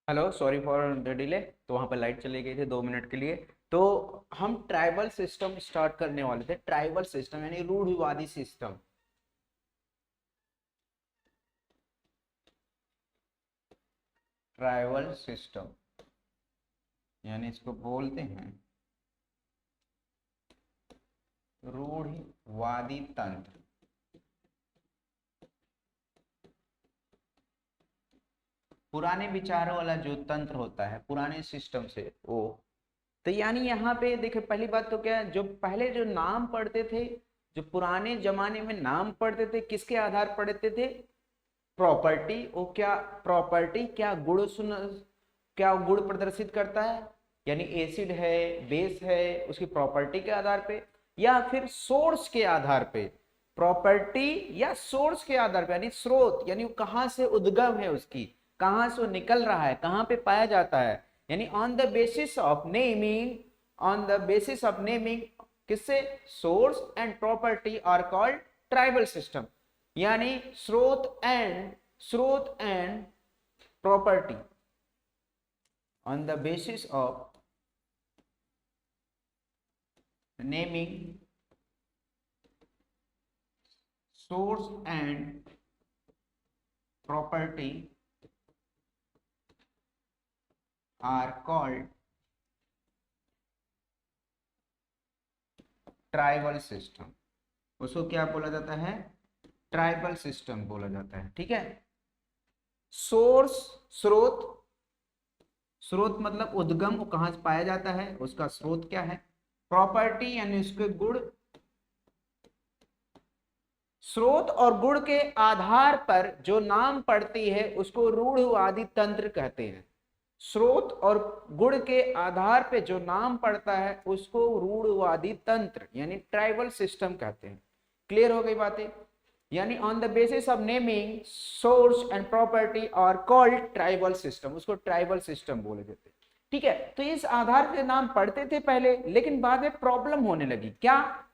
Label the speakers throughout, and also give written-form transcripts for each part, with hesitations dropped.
Speaker 1: Hello, sorry for the delay. तो वहाँ पर लाइट चली गई थी 2 मिनट के लिए। तो हम ट्राइबल सिस्टम स्टार्ट करने वाले थे। ट्राइबल सिस्टम यानी रूढ़िवादी सिस्टम। ट्राइबल सिस्टम यानी इसको बोलते हैं रूढ़िवादी तंत्र। पुराने विचारों वाला जो तंत्र होता है पुराने सिस्टम से वो। तो यानी यहाँ पे देखिए, पहली बात तो क्या है, जो पहले जो नाम पढ़ते थे, जो पुराने जमाने में नाम पढ़ते थे, किसके आधार पढ़ते थे? प्रॉपर्टी। वो क्या प्रॉपर्टी, क्या गुण प्रदर्शित करता है, यानी एसिड है, बेस है, उसकी प्रॉपर्टी के आधार पे, या फिर सोर्स के आधार पे। प्रॉपर्टी या सोर्स के आधार पे, यानी स्रोत, यानी वो कहाँ से उद्गम है, उसकी कहाँ से वो निकल रहा है, कहाँ पे पाया जाता है। यानी on the basis of naming, on the basis of naming, किससे? Source and property are called tribal system. यानी स्रोत and property on the basis of naming source and property are called tribal system. उसको क्या बोला जाता है? Tribal system बोला जाता है। ठीक है। सोर्स, स्रोत, स्रोत मतलब उद्गम, वो कहां से पाया जाता है, उसका स्रोत क्या है। प्रॉपर्टी यानी उसके गुण। स्रोत और गुण के आधार पर जो नाम पड़ती है उसको रूढ़िवादी तंत्र कहते हैं। स्रोत और गुण के आधार पे जो नाम पड़ता है उसको रूढ़िवादी तंत्र यानी ट्राइबल सिस्टम कहते हैं। क्लियर हो गई बातें? यानी on the basis of naming source and property are called tribal system, उसको ट्राइबल सिस्टम बोले जाते हैं। ठीक है। तो इस आधार पे नाम पढ़ते थे पहले, लेकिन बाद में प्रॉब्लम होने लगी। क्या?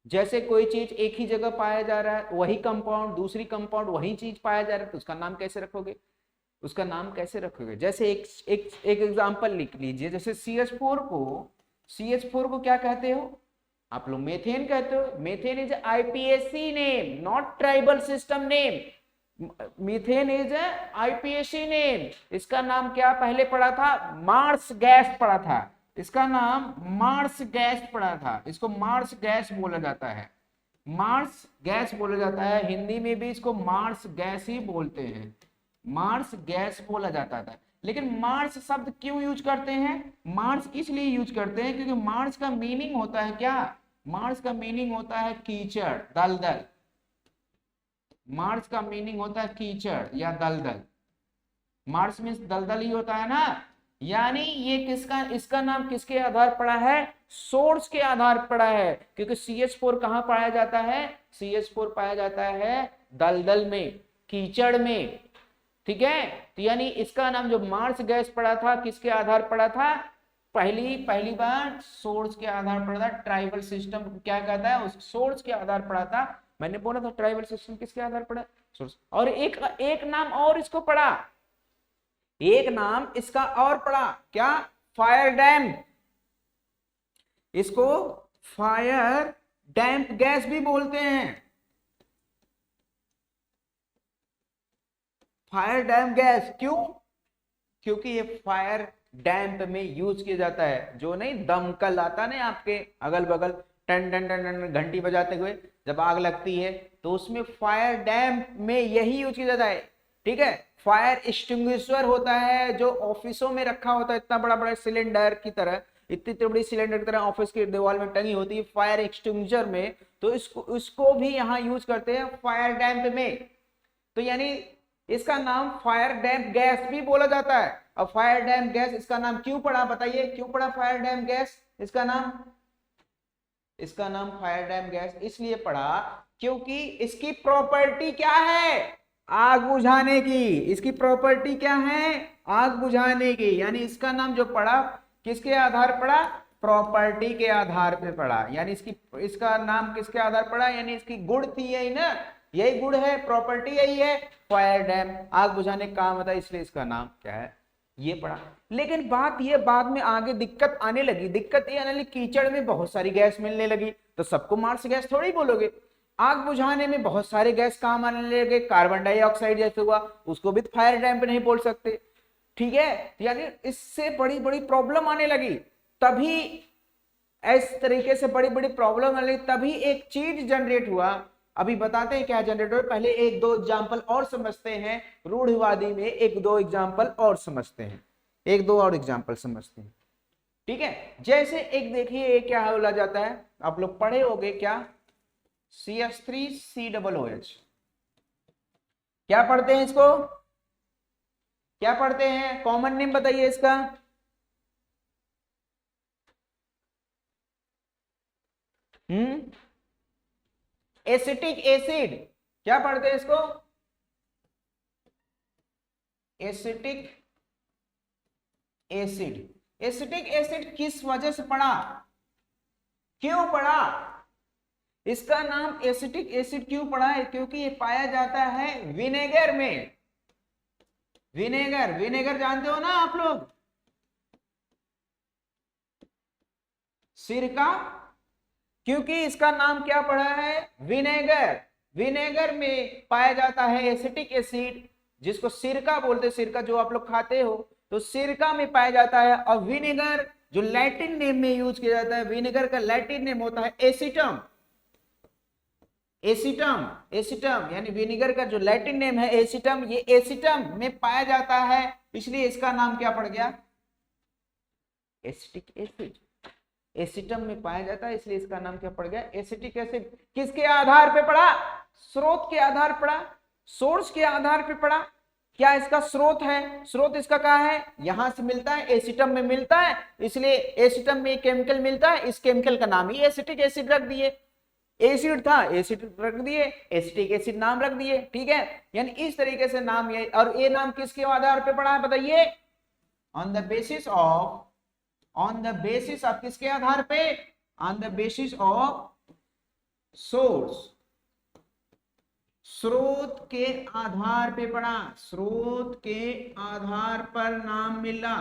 Speaker 1: जैसे कोई चीज एक ही जगह पाया जा रहा है, वही कंपाउंड, दूसरी कंपाउंड वही चीज पाया जा रहा है, तो उसका नाम कैसे रखोगे? उसका नाम कैसे रखोगे? जैसे एक एग्जांपल लिख लीजिए। जैसे सी एच फोर को क्या कहते हो आप लोग? मेथेन कहते हो। Methane is IUPAC name, not tribal system name. Methane is IUPAC name. इसका नाम क्या पहले पड़ा था? मार्स गैस पड़ा था। इसका नाम मार्स गैस पड़ा था। इसको मार्स गैस बोला जाता है। मार्स गैस बोला जाता है। हिंदी में भी इसको मार्स गैस ही बोलते हैं। मार्स गैस बोला जाता था। लेकिन मार्स शब्द क्यों यूज करते हैं? मार्स इसलिए यूज करते हैं क्योंकि मार्स का मीनिंग होता है क्या? मार्स का मीनिंग होता है कीचड़, दलदल। मार्स का मीनिंग होता है कीचड़ या दलदल। मार्स मीन्स दलदल ही होता है ना। यानी ये किसका, इसका नाम किसके आधार पड़ा है? सोर्स के आधार पड़ा है। क्योंकि CH4 कहां पाया जाता है? CH4 पाया जाता है दलदल में, कीचड़ में। ठीक है। तो यानी इसका नाम जो मार्स गैस पड़ा था, किसके आधार पड़ा था? पहली बार सोर्स के आधार पड़ा था। ट्राइबल सिस्टम क्या कहता है? उस सोर्स के आधार पड़ा था। मैंने बोला था ट्राइबल सिस्टम किसके आधार पड़ा? सोर्स। और एक नाम और इसको पड़ा, एक नाम इसका और पड़ा। क्या? Fire dam. इसको फायर डैम्प गैस भी बोलते हैं। फायर डैम गैस क्यों? क्योंकि ये फायर डैम्प में यूज किया जाता है। जो नहीं दमकल आता ना आपके अगल बगल, टन टन टन टन घंटी बजाते हुए जब आग लगती है, तो उसमें फायर डैम्प में यही यूज किया जाता है। ठीक है। फायर एक्सटिंग्विशर होता है जो ऑफिसों में रखा होता है, इतना बड़ा बड़ा सिलेंडर की तरह, इतनी बड़ी सिलेंडर की तरह ऑफिस की दीवार में टंगी होती है फायर एक्सटिंग्विशर में। तो इसको भी यहाँ यूज करते हैं फायर डैम्प में। तो यानी इसका नाम फायर डैम्प गैस भी बोला जाता है। अब फायर डैम्प गैस इसका नाम क्यों पड़ा? बताइए क्यों पड़ा फायर डैम्प गैस इसका नाम? इसका नाम फायर डैम्प गैस इसलिए पड़ा क्योंकि इसकी प्रॉपर्टी क्या है? आग बुझाने की। इसकी प्रॉपर्टी क्या है? आग बुझाने की। यानी इसका नाम जो पड़ा किसके आधार पड़ा? प्रॉपर्टी के आधार पे पड़ा। यानी इसका नाम किसके आधार पड़ा? यानी इसकी गुण थी यही ना, यही गुण है, प्रॉपर्टी यही है। फायर डैम आग बुझाने का काम होता है, इसलिए इसका नाम क्या है? ये पढ़ा। लेकिन बात ये बाद में आगे दिक्कत आने लगी। दिक्कत ये आने लगी, कीचड़ में बहुत सारी गैस मिलने लगी, तो सबको मार्स गैस थोड़ी बोलोगे। आग बुझाने में बहुत सारे गैस काम आने लगे, कार्बन डाइऑक्साइड जैसे हुआ, उसको भी फायर टैंक पे नहीं बोल सकते। ठीक है, यानी इससे बड़ी बड़ी प्रॉब्लम आने लगी। तभी इस तरीके से बड़ी बड़ी प्रॉब्लम आने लगी, तभी एक चीज जनरेट हुआ। अभी बताते हैं क्या जनरेट हुआ, पहले एक दो एग्जाम्पल और समझते हैं। रूढ़िवादी में एक दो एग्जाम्पल और समझते हैं, एक दो और एग्जाम्पल समझते हैं। ठीक है, जैसे एक देखिए क्या बोला जाता है, आप लोग पढ़े होंगे क्या, CH3COOH। क्या पढ़ते हैं इसको, क्या पढ़ते हैं, कॉमन नेम बताइए इसका। एसिटिक एसिड, क्या पढ़ते हैं इसको, एसिटिक एसिड। एसिटिक एसिड किस वजह से पढ़ा, क्यों पढ़ा, इसका नाम एसिटिक एसिड क्यों पड़ा है, क्योंकि ये पाया जाता है विनेगर में। विनेगर, विनेगर जानते हो ना आप लोग, सिरका, क्योंकि इसका नाम क्या पड़ा है, विनेगर। विनेगर में पाया जाता है एसिटिक एसिड, जिसको सिरका बोलते, सिरका जो आप लोग खाते हो, तो सिरका में पाया जाता है। और विनेगर जो लैटिन नेम में यूज किया जाता है, विनेगर का लैटिन नेम होता है एसिटम। एसिटम, एसिटम यानी विनेगर का जो लैटिन नेम है एसिटम, ये एसिटम में पाया जाता है, इसलिए इसका नाम क्या पड़ गया, एसिटिक एसिड। एसिटम में पाया जाता है, इसलिए इसका नाम क्या पड़ गया, एसिटिक एसिड। किसके आधार पे पड़ा, स्रोत के आधार पड़ा, सोर्स के आधार पे पड़ा। क्या इसका स्रोत है, स्रोत इसका कहाँ है, यहां से मिलता है, एसिटम में मिलता है, इसलिए एसिटम में केमिकल मिलता है, इस केमिकल का नाम ही एसिटिक एसिड रख दिए। एसिड था, एसिड रख दिए, एसिटिक एसिड नाम रख दिए। ठीक है, यानी इस तरीके से नाम ये, और ये नाम किसके आधार पे पड़ा है बताइए, on the basis of, on the basis of किसके आधार पे, on the basis of source, स्रोत के आधार पे पड़ा, स्रोत के आधार पर नाम मिला,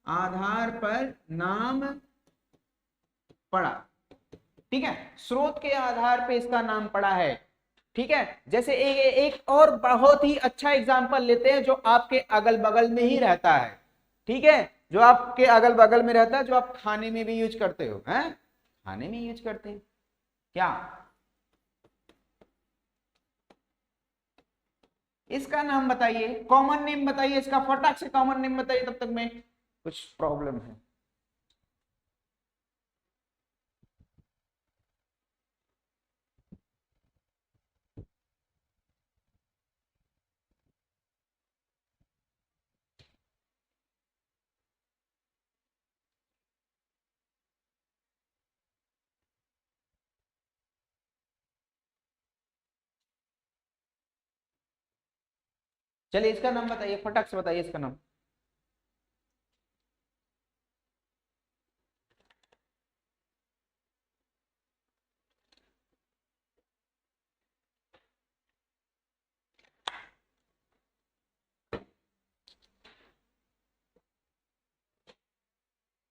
Speaker 1: आधार पर नाम पड़ा। ठीक है, स्रोत के आधार पे इसका नाम पड़ा है। ठीक है, जैसे एक और बहुत ही अच्छा एग्जांपल लेते हैं जो आपके अगल बगल में ही रहता है। ठीक है, जो आपके अगल बगल में रहता है, जो आप खाने में भी यूज करते हो, हैं, खाने में यूज करते हैं क्या, इसका नाम बताइए, कॉमन नेम बताइए इसका, फटाक से कॉमन नेम बताइए, तब तक में कुछ प्रॉब्लम है। चलिए इसका नाम बताइए, फटाक से बताइए इसका नाम।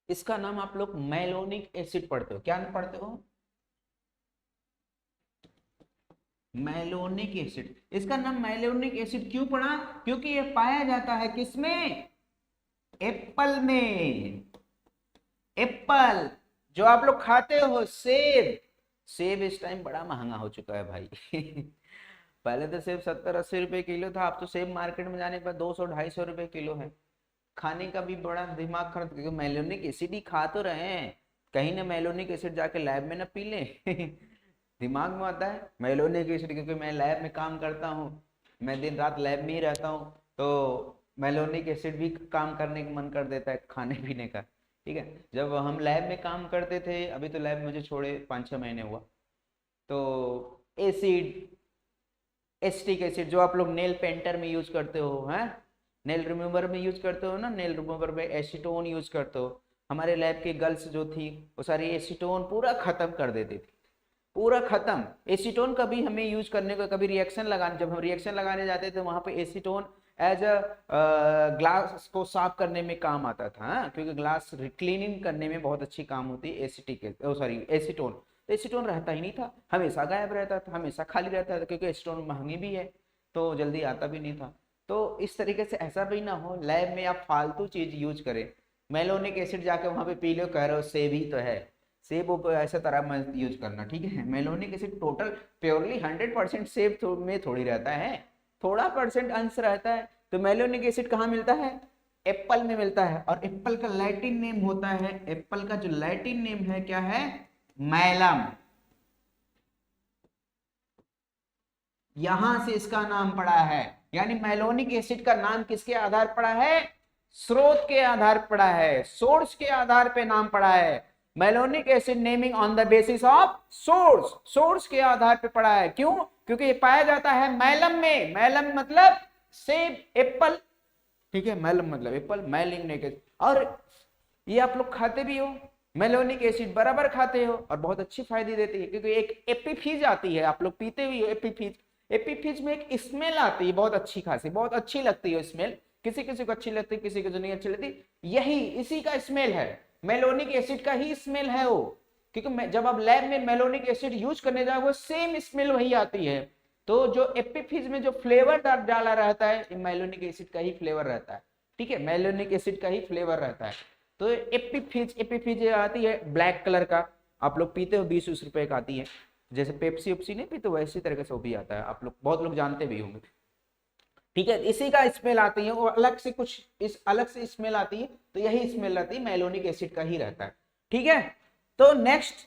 Speaker 1: इसका नाम आप लोग मैलोनिक एसिड पढ़ते हो, क्या पढ़ते हो, मैलोनिक एसिड। इसका नाम मैलोनिक एसिड क्यों पड़ा, क्योंकि ये पाया जाता है किसमें, एप्पल में। एप्पल जो आप लोग खाते हो, सेब, सेब इस टाइम बड़ा महंगा हो चुका है भाई पहले तो सेब 70-80 रुपए किलो था, अब तो सेब मार्केट में जाने पर 200-250 रुपए किलो है। खाने का भी बड़ा दिमाग खराब, क्योंकि मैलोनिक एसिड ही खा तो रहे हैं, कहीं ना मैलोनिक एसिड जाके लैब में ना पी लें दिमाग में आता है मैलोनिक एसिड, क्योंकि मैं लैब में काम करता हूँ, मैं दिन रात लैब में ही रहता हूँ, तो मैलोनिक एसिड भी काम करने का मन कर देता है खाने पीने का। ठीक है, जब हम लैब में काम करते थे, अभी तो लैब मुझे छोड़े 5-6 महीने हुआ, तो एसिड, एसिटिक एसिड जो आप लोग नेल पेंटर में यूज करते हो, हैं, नेल रिमूवर में यूज करते हो ना, नेल रिमूवर में एसीटोन यूज करते हो, हमारे लैब की गर्ल्स जो थी वो सारी एसीटोन पूरा खत्म कर देती थी। पूरा खत्म। एसीटोन कभी हमें यूज करने को, कभी रिएक्शन लगाने, जब हम रिएक्शन लगाने जाते थे वहां पे एसीटोन एज अ ग्लास को साफ करने में काम आता था, क्योंकि ग्लास क्लीनिंग करने में बहुत अच्छी काम होती है एसीटोन। तो एसीटोन रहता ही नहीं था, हमेशा गायब रहता था, हमेशा खाली रहता था, क्योंकि एसीटोन महंगी भी है तो जल्दी आता भी नहीं था। तो इस तरीके से ऐसा भी ना हो लैब में आप फालतू चीज यूज करें। मेलोनिक एसिड जाके वहां पे पी लो, कह रहे हो सेब ही तो है, सेब ऐसा तरह मत यूज करना, ठीक है। मेलोनिक एसिड टोटल प्योरली 100% सेब में थोड़ी रहता है, थोड़ा परसेंट अंश रहता है। तो मेलोनिक एसिड कहाँ मिलता है? एप्पल में मिलता है, और एप्पल का लैटिन नेम होता है, एप्पल का जो लैटिन नेम है क्या है? मैलम। यहां से इसका नाम पड़ा है, यानी मेलोनिक एसिड का नाम किसके आधार पड़ा है? स्रोत के आधार पड़ा है, सोर्स के आधार पे नाम पड़ा है। Malonic acid naming on the basis of source, source के आधार पे पड़ा है। क्यों? क्योंकि ये पाया जाता है मैलम में। मैलम मतलब सेब, एप्पल, ठीक है। मैलम मतलब एप्पल, मेलोनिक एसिड। और ये आप लोग खाते भी हो, मेलोनिक एसिड बराबर खाते हो, और बहुत अच्छी फायदे देती है, क्योंकि एक एपिफिज आती है, आप लोग पीते भी हो एपिफिज। एपिफिज में एक स्मेल आती है बहुत अच्छी खासी, बहुत अच्छी लगती है स्मेल, किसी किसी को अच्छी लगती है, किसी को नहीं अच्छी लगती। यही इसी का स्मेल है, मेलोनिक एसिड का ही स्मेल है वो, क्योंकि जब आप लैब में मेलोनिक एसिड यूज करने जाओगे सेम स्मेल वही आती है। तो जो एपिफिज में जो फ्लेवर डाला रहता है, मेलोनिक एसिड का ही फ्लेवर रहता है, ठीक है, मेलोनिक एसिड का ही फ्लेवर रहता है। तो एपिफिज आती है ब्लैक कलर का, आप लोग पीते हो, 20-20 रुपए का आती है, जैसे पेप्सी उप्सी नहीं पीते वैसी तरीके से वो भी आता है, आप लोग बहुत लोग जानते भी होंगे, ठीक है। इसी का स्मेल आती है, वो अलग से कुछ इस अलग से स्मेल आती है, तो यही स्मेल आती है मेलोनिक एसिड का ही रहता है, ठीक है। तो नेक्स्ट,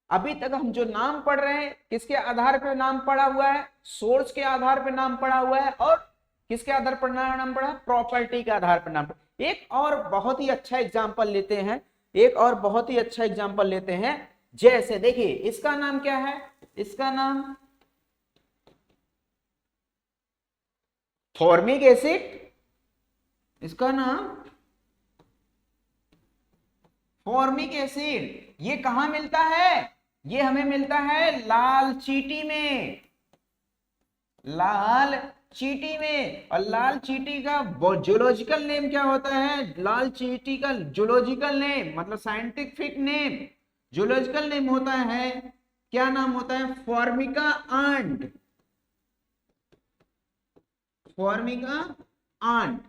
Speaker 1: अभी तक हम जो नाम पढ़ रहे हैं किसके आधार पर नाम पड़ा हुआ है? सोर्स के आधार पर नाम पड़ा हुआ है, और किसके आधार पर नाम पड़ा? प्रॉपर्टी के आधार पर नाम पड़ा। एक और बहुत ही अच्छा एग्जांपल लेते हैं, एक और बहुत ही अच्छा एग्जांपल लेते हैं। जैसे देखिए, इसका नाम क्या है? इसका नाम फॉर्मिक एसिड, इसका नाम फॉर्मिक एसिड। ये कहां मिलता है? ये हमें मिलता है लाल चींटी में, लाल चींटी में। और लाल चींटी का जूलॉजिकल नेम क्या होता है? लाल चींटी का जूलॉजिकल नेम मतलब साइंटिफिक नेम, जूलॉजिकल नेम होता है, क्या नाम होता है? Formica ant, Formica ant.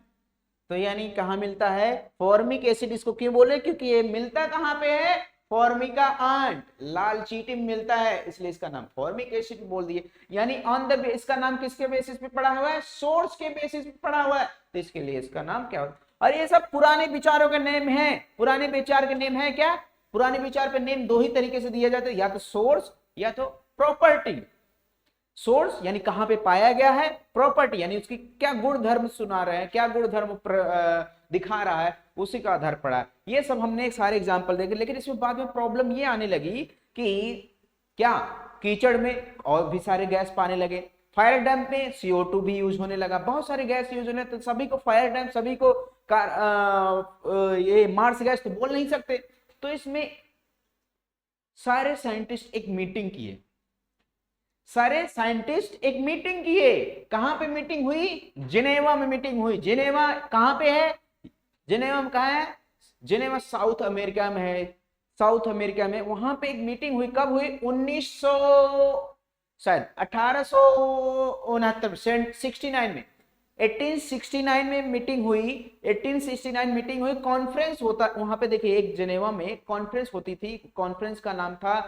Speaker 1: तो यानी कहां मिलता है फॉर्मिक एसिड? इसको क्यों बोले? क्योंकि ये मिलता कहां पे है? फॉर्मिका आंट, लाल चींटी में मिलता है, इसलिए इसका नाम फॉर्मिक एसिड बोल दिए। यानी ऑन द इसका नाम किसके बेसिस पे पड़ा हुआ है? सोर्स के बेसिस पे पड़ा हुआ है, तो इसके लिए इसका नाम क्या होता है? और ये सब पुराने विचारों के नेम है, पुराने विचार के नेम है क्या? पुराने विचार पे नेम दो ही तरीके से दिया जाता है, या तो सोर्स या तो प्रॉपर्टी। सोर्स यानी कहां पे पाया गया है, प्रॉपर्टी यानी उसकी क्या गुण धर्म सुना रहे हैं, क्या गुण धर्म दिखा रहा है, उसी का आधार पड़ा है। ये सब हमने एक सारे एग्जांपल देखे, लेकिन इसमें बाद में प्रॉब्लम ये आने लगी कि क्या कीचड़ में और भी सारे गैस पाने लगे, फायर डैम्प में CO2 भी यूज होने लगा, बहुत सारे गैस यूज होने, तो सभी को फायर डैम्प, सभी को ये मार्स गैस तो बोल नहीं सकते। तो इसमें सारे साइंटिस्ट एक मीटिंग किए, सारे साइंटिस्ट एक मीटिंग किए। कहां पे मीटिंग हुई? जिनेवा में मीटिंग हुई। जिनेवा कहां पे है? जिनेवा में कहां है? जिनेवा साउथ अमेरिका में है, साउथ अमेरिका में। वहां पे एक मीटिंग हुई, कब हुई? 1869 में, 1869 में मीटिंग हुई, 1869 मीटिंग हुई, कॉन्फ्रेंस होता वहां पे। देखिए, एक जिनेवा में कॉन्फ्रेंस होती थी, कॉन्फ्रेंस का नाम था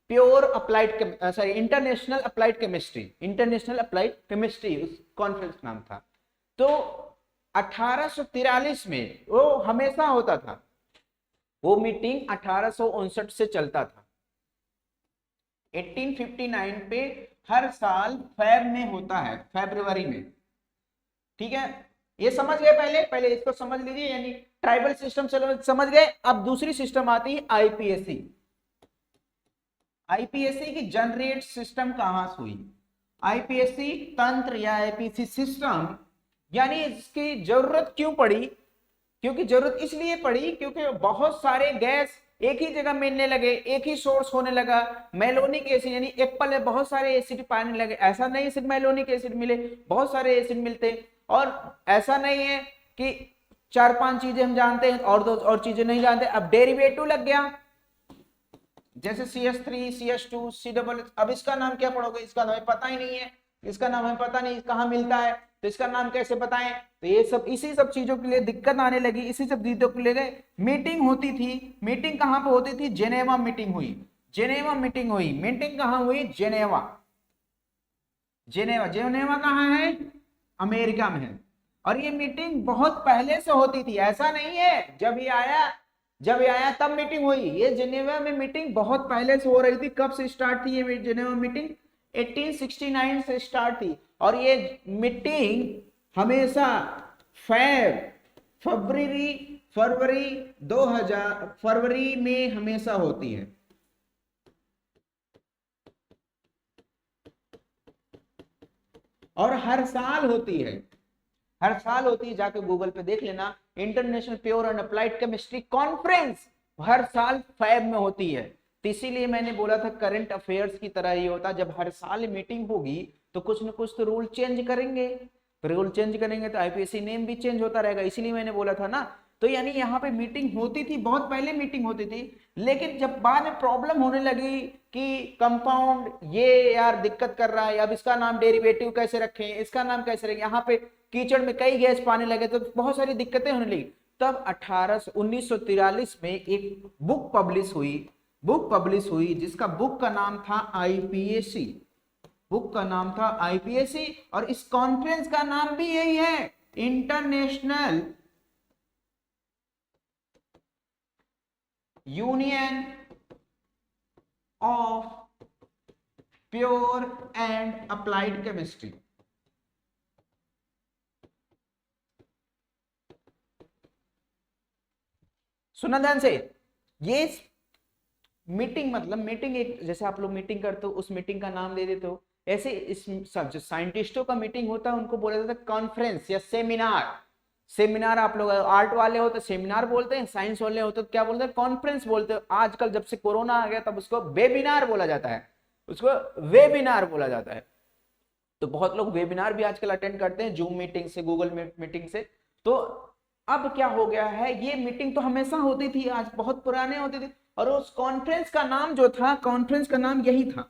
Speaker 1: pure applied international applied chemistry, international applied chemistry उस कॉन्फ्रेंस का नाम था। तो 1843 में वो हमेशा होता था, वो मीटिंग 1859 से चलता था। 1859 पे हर साल फेब में होता है, फरवरी में, ठीक है। ये समझ गए? पहले इसको समझ लीजिए, यानी ट्राइबल सिस्टम समझ गए। अब दूसरी सिस्टम आती है आईपीएससी। आईपीएससी की जनरेट सिस्टम कहां से हुई? आईपीएससी तंत्र या आईपीएससी सिस्टम, यानी इसकी जरूरत क्यों पड़ी? क्योंकि जरूरत इसलिए पड़ी क्योंकि बहुत सारे गैस एक ही जगह मिलने लगे, एक ही सोर्स होने लगा। मेलोनिक एसिड यानी एप्पल में बहुत सारे एसिड पाने लगे, ऐसा नहीं सिर्फ मेलोनिक एसिड मिले, बहुत सारे एसिड मिलते। और ऐसा नहीं है कि 4-5 चीजें हम जानते हैं और 2 और चीजें नहीं जानते। अब डेरिवेटिव लग गया, जैसे CH3 CH2 C, अब इसका नाम क्या पढ़ोगे, इसका हमें पता ही नहीं है, इसका नाम हमें पता नहीं कहाँ मिलता है, तो इसका नाम कैसे बताएं। तो ये सब इसी सब चीजों के लिए दिक्कत आने लगी, इसी सब चीजों के लिए मीटिंग होती थी। मीटिंग कहाँ पे होती थी, जेनेवा मीटिंग हुई, जेनेवा मीटिंग हुई। मीटिंग कहाँ हुई, जेनेवा। जेनेवा, जेनेवा कहाँ है, अमेरिका में है। और ये मीटिंग बहुत पहले से होती थी, ऐसा नहीं है जब ये आया तब मीटिंग हुई। ये जेनेवा में मीटिंग बहुत पहले से हो रही थी। कब से स्टार्ट थी ये जेनेवा मीटिंग, 1869 से स्टार्ट थी। और ये मीटिंग हमेशा फरवरी में हमेशा होती है। और हर साल होती है, हर साल होती है, जाके गूगल पे देख लेना। International pure and applied chemistry conference हर साल फैब में होती है। तो इसीलिए मैंने बोला था करंट अफेयर्स की तरह ही होता, जब हर साल मीटिंग होगी तो कुछ न कुछ तो रूल चेंज करेंगे, तो रूल चेंज करेंगे तो आईपीएससी नेम भी चेंज होता रहेगा, इसीलिए मैंने बोला था ना। तो यानी यहाँ पे मीटिंग होती थी, बहुत पहले मीटिंग होती थी, लेकिन जब बाद में प्रॉब्लम होने लगी कि कंपाउंड ये यार दिक्कत कर रहा है, अब इसका नाम डेरिवेटिव कैसे रखें, इसका नाम कैसे रखें, यहाँ पे कीचड़ में कई गैस पाने लगे तो बहुत सारी दिक्कतें होने लगी। तब 1943 में एक बुक पब्लिश हुई जिसका बुक का नाम था आईपीएसी, बुक का नाम था आईपीएसी। और इस कॉन्फ्रेंस का नाम भी यही है, international union of pure and applied chemistry. सुना ध्यान से, ये मीटिंग मतलब मीटिंग एक, जैसे आप लोग मीटिंग करते हो उस मीटिंग का नाम दे देते हो, ऐसे इस सब जो साइंटिस्टों का मीटिंग होता है उनको बोला जाता है कॉन्फ्रेंस या सेमिनार। सेमिनार आप लोग आर्ट वाले हो तो सेमिनार बोलते हैं, साइंस वाले हो तो क्या बोलते हैं, कॉन्फ्रेंस बोलते हो। आजकल जब से कोरोना आ गया तब उसको वेबिनार बोला जाता है, उसको वेबिनार बोला जाता है। तो बहुत लोग वेबिनार भी आजकल अटेंड करते हैं, जूम मीटिंग से, गूगल मीटिंग से। तो अब क्या हो गया है, ये मीटिंग तो हमेशा होती थी, आज बहुत पुराने होती थी। और उस कॉन्फ्रेंस का नाम जो था, कॉन्फ्रेंस का नाम यही था,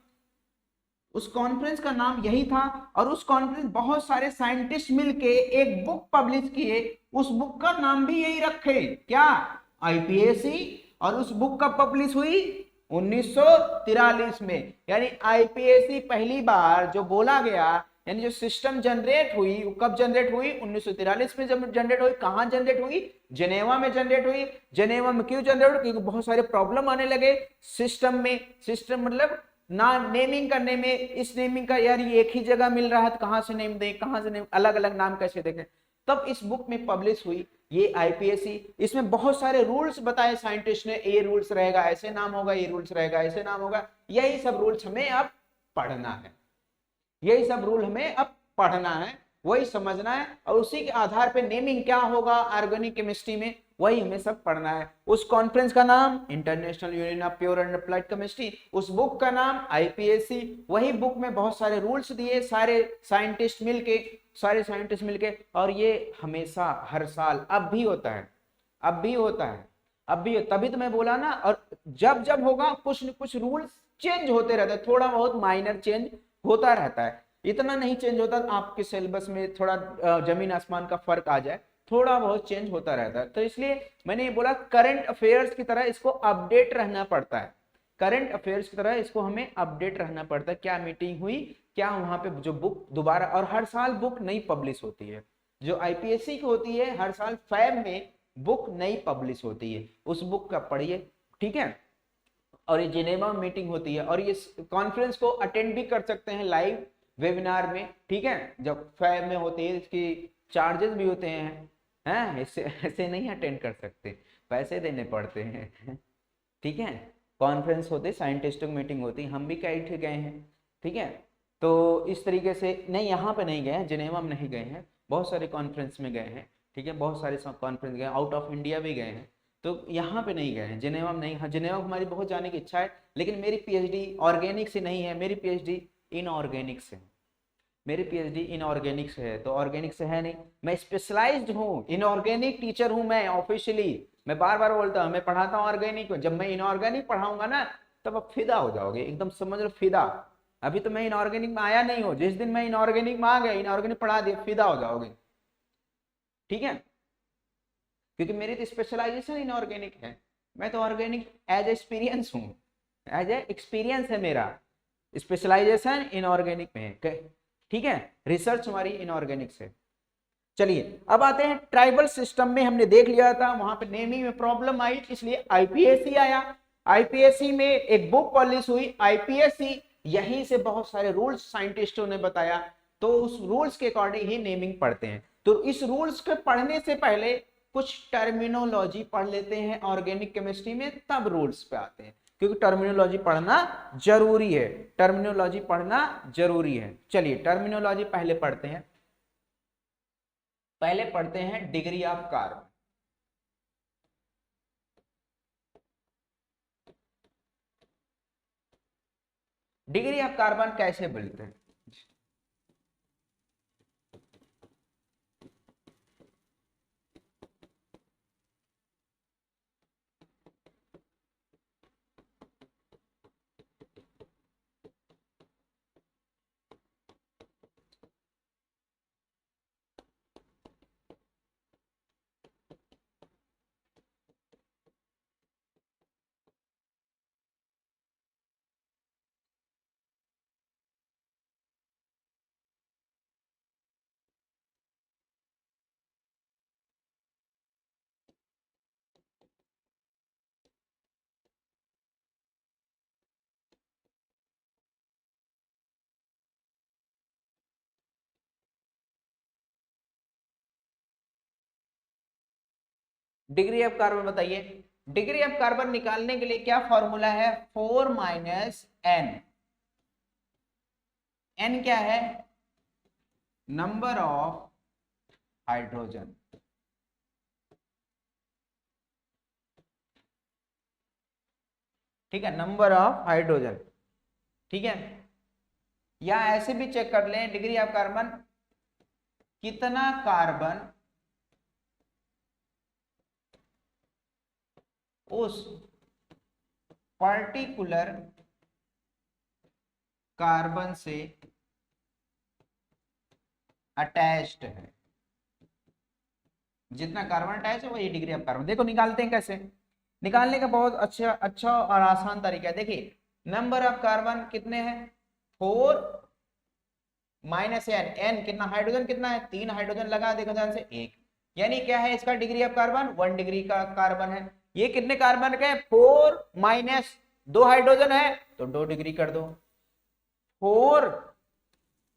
Speaker 1: उस कॉन्फ्रेंस का नाम यही था। और उस कॉन्फ्रेंस बहुत सारे साइंटिस्ट मिलके एक बुक पब्लिश किए, उस बुक का नाम भी यही रखे, क्या, आईपीएसी। और उस बुक कब पब्लिश हुई, 1943 में। यानी आईपीएसी पहली बार जो बोला गया, यानी जो सिस्टम जनरेट हुई, वो कब जनरेट हुई, 1943 में जब जनरेट हुई। कहां जनरेट हुई, जेनेवा में जनरेट हुई। जेनेवा में क्यों जनरेट हुई, क्योंकि बहुत सारे प्रॉब्लम आने लगे सिस्टम में। सिस्टम मतलब नाम नेमिंग करने में, इस नेमिंग का यार ये एक ही जगह मिल रहा है तो कहां से नेम दें, कहां से नेम, अलग अलग नाम कैसे देखें। तब इस बुक में पब्लिश हुई ये आईपीएसी। इसमें बहुत सारे रूल्स बताए साइंटिस्ट ने, ये रूल्स रहेगा ऐसे नाम होगा, ये रूल्स रहेगा ऐसे नाम होगा। यही सब रूल्स हमें अब पढ़ना है, यही सब रूल हमें अब पढ़ना है, वही समझना है। और उसी के आधार पे नेमिंग क्या होगा ऑर्गेनिक केमिस्ट्री में, वही हमें सब पढ़ना है। उस कॉन्फ्रेंस का नाम international union of pure and applied chemistry, उस बुक का नाम आईपीएसी। वही बुक में बहुत सारे रूल्स दिए, सारे साइंटिस्ट मिलके। और ये हमेशा हर साल अब भी होता है, तभी तो मैं बोला ना। और जब जब होगा कुछ न कुछ रूल्स चेंज होते रहते हैं, थोड़ा बहुत माइनर चेंज होता रहता है, इतना नहीं चेंज होता आपके सिलेबस में थोड़ा जमीन आसमान का फर्क आ जाए, थोड़ा बहुत चेंज होता रहता है। तो इसलिए मैंने ये बोला करंट अफेयर्स की तरह इसको अपडेट रहना पड़ता है, करंट अफेयर्स की तरह इसको हमें अपडेट रहना पड़ता है। क्या मीटिंग हुई, क्या वहां पे जो बुक दोबारा, और हर साल बुक नई पब्लिश होती है, जो आईपीएससी की होती है हर साल फैब में बुक नई पब्लिश होती है, उस बुक का पढ़िए, ठीक है। और ये जिनेवा मीटिंग होती है, और ये कॉन्फ्रेंस को अटेंड भी कर सकते हैं लाइव वेबिनार में, ठीक है। जब फैब में होती है इसकी चार्जेस भी होते हैं, ऐसे नहीं अटेंड कर सकते, पैसे देने पड़ते हैं, ठीक है। कॉन्फ्रेंस होते, साइंटिस्टों की मीटिंग होती, हम भी कई ठे गए हैं, ठीक है। तो इस तरीके से, नहीं यहाँ पे नहीं गए हैं, जिनेवा में नहीं गए हैं, बहुत सारे कॉन्फ्रेंस में गए हैं, ठीक है, बहुत सारे कॉन्फ्रेंस गए, आउट ऑफ इंडिया भी गए हैं। तो यहाँ पे नहीं गए हैं, जिनेवा में नहीं। हाँ, जिनेवा हमारी बहुत जाने की इच्छा है, लेकिन मेरी पीएचडी ऑर्गेनिक से नहीं है, मेरी पीएचडी इनऑर्गेनिक से है। मेरी पीएचडी इनऑर्गेनिक से है, तो ऑर्गेनिक से है नहीं। मैं स्पेशलाइज्ड हूँ, इनऑर्गेनिक टीचर हूँ मैं ऑफिशियली। मैं बार बार बोलता हूँ मैं पढ़ाता हूँ ऑर्गेनिक को, जब मैं इनऑर्गेनिक पढ़ाऊंगा ना तब आप फिदा हो जाओगे, एकदम समझ लो फिदा। अभी तो मैं इनऑर्गेनिक में आया नहीं हूँ, जिस दिन मैं इनऑर्गेनिक में आ गया, इनऑर्गेनिक पढ़ा दिया, फिदा हो जाओगे। ठीक है, क्योंकि मेरी तो स्पेशलाइजेशन इनऑर्गेनिक है। मैं तो ऑर्गेनिक एज एक्सपीरियंस हूँ, एज ए एक्सपीरियंस है मेरा, स्पेशलाइजेशन इनऑर्गेनिक में है। ठीक है, रिसर्च हमारी इनऑर्गेनिक से। चलिए अब आते हैं ट्राइबल सिस्टम में। हमने देख लिया था वहां पे नेमिंग में प्रॉब्लम आई, इसलिए आईपीएससी आया। आईपीएससी में एक बुक पब्लिश हुई आईपीएससी, यहीं से बहुत सारे रूल्स साइंटिस्टों ने बताया, तो उस रूल्स के अकॉर्डिंग ही नेमिंग पढ़ते हैं। तो इस रूल्स के पढ़ने से पहले कुछ टर्मिनोलॉजी पढ़ लेते हैं ऑर्गेनिक केमिस्ट्री में, तब रूल्स पे आते हैं, क्योंकि टर्मिनोलॉजी पढ़ना जरूरी है, टर्मिनोलॉजी पढ़ना जरूरी है। चलिए टर्मिनोलॉजी पहले पढ़ते हैं। पहले पढ़ते हैं degree of carbon. Degree of carbon कैसे बोलते हैं? डिग्री ऑफ कार्बन बताइए। डिग्री ऑफ कार्बन निकालने के लिए क्या फॉर्मूला है? 4 माइनस एन। एन क्या है? Number of hydrogen. ठीक है, नंबर ऑफ हाइड्रोजन। ठीक है, या ऐसे भी चेक कर लें डिग्री ऑफ कार्बन, कितना कार्बन उस पर्टिकुलर कार्बन से अटैच्ड है। जितना कार्बन अटैच है वही डिग्री ऑफ कार्बन। देखो निकालते हैं कैसे। निकालने का बहुत अच्छा और आसान तरीका है। देखिए नंबर ऑफ कार्बन कितने हैं? 4 माइनस एन। एन कितना? हाइड्रोजन कितना है? 3 हाइड्रोजन लगा, देखो ध्यान से, 1। यानी क्या है इसका डिग्री ऑफ कार्बन? 1 डिग्री का कार्बन है। ये कितने कार्बन का है? 4 माइनस 2 हाइड्रोजन है तो 2 डिग्री कर दो। 4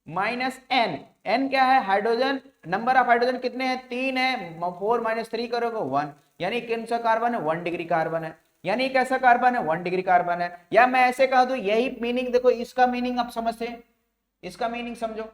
Speaker 1: माइनस एन। एन क्या है? हाइड्रोजन। नंबर ऑफ हाइड्रोजन कितने हैं? 3 है। 4 माइनस 3 करोगे 1। यानी कौन सा कार्बन है? 1 डिग्री कार्बन है। यानी कैसा कार्बन है? 1 डिग्री कार्बन है। या मैं ऐसे कह दूं, यही मीनिंग देखो, इसका मीनिंग आप समझते हैं, इसका मीनिंग समझो।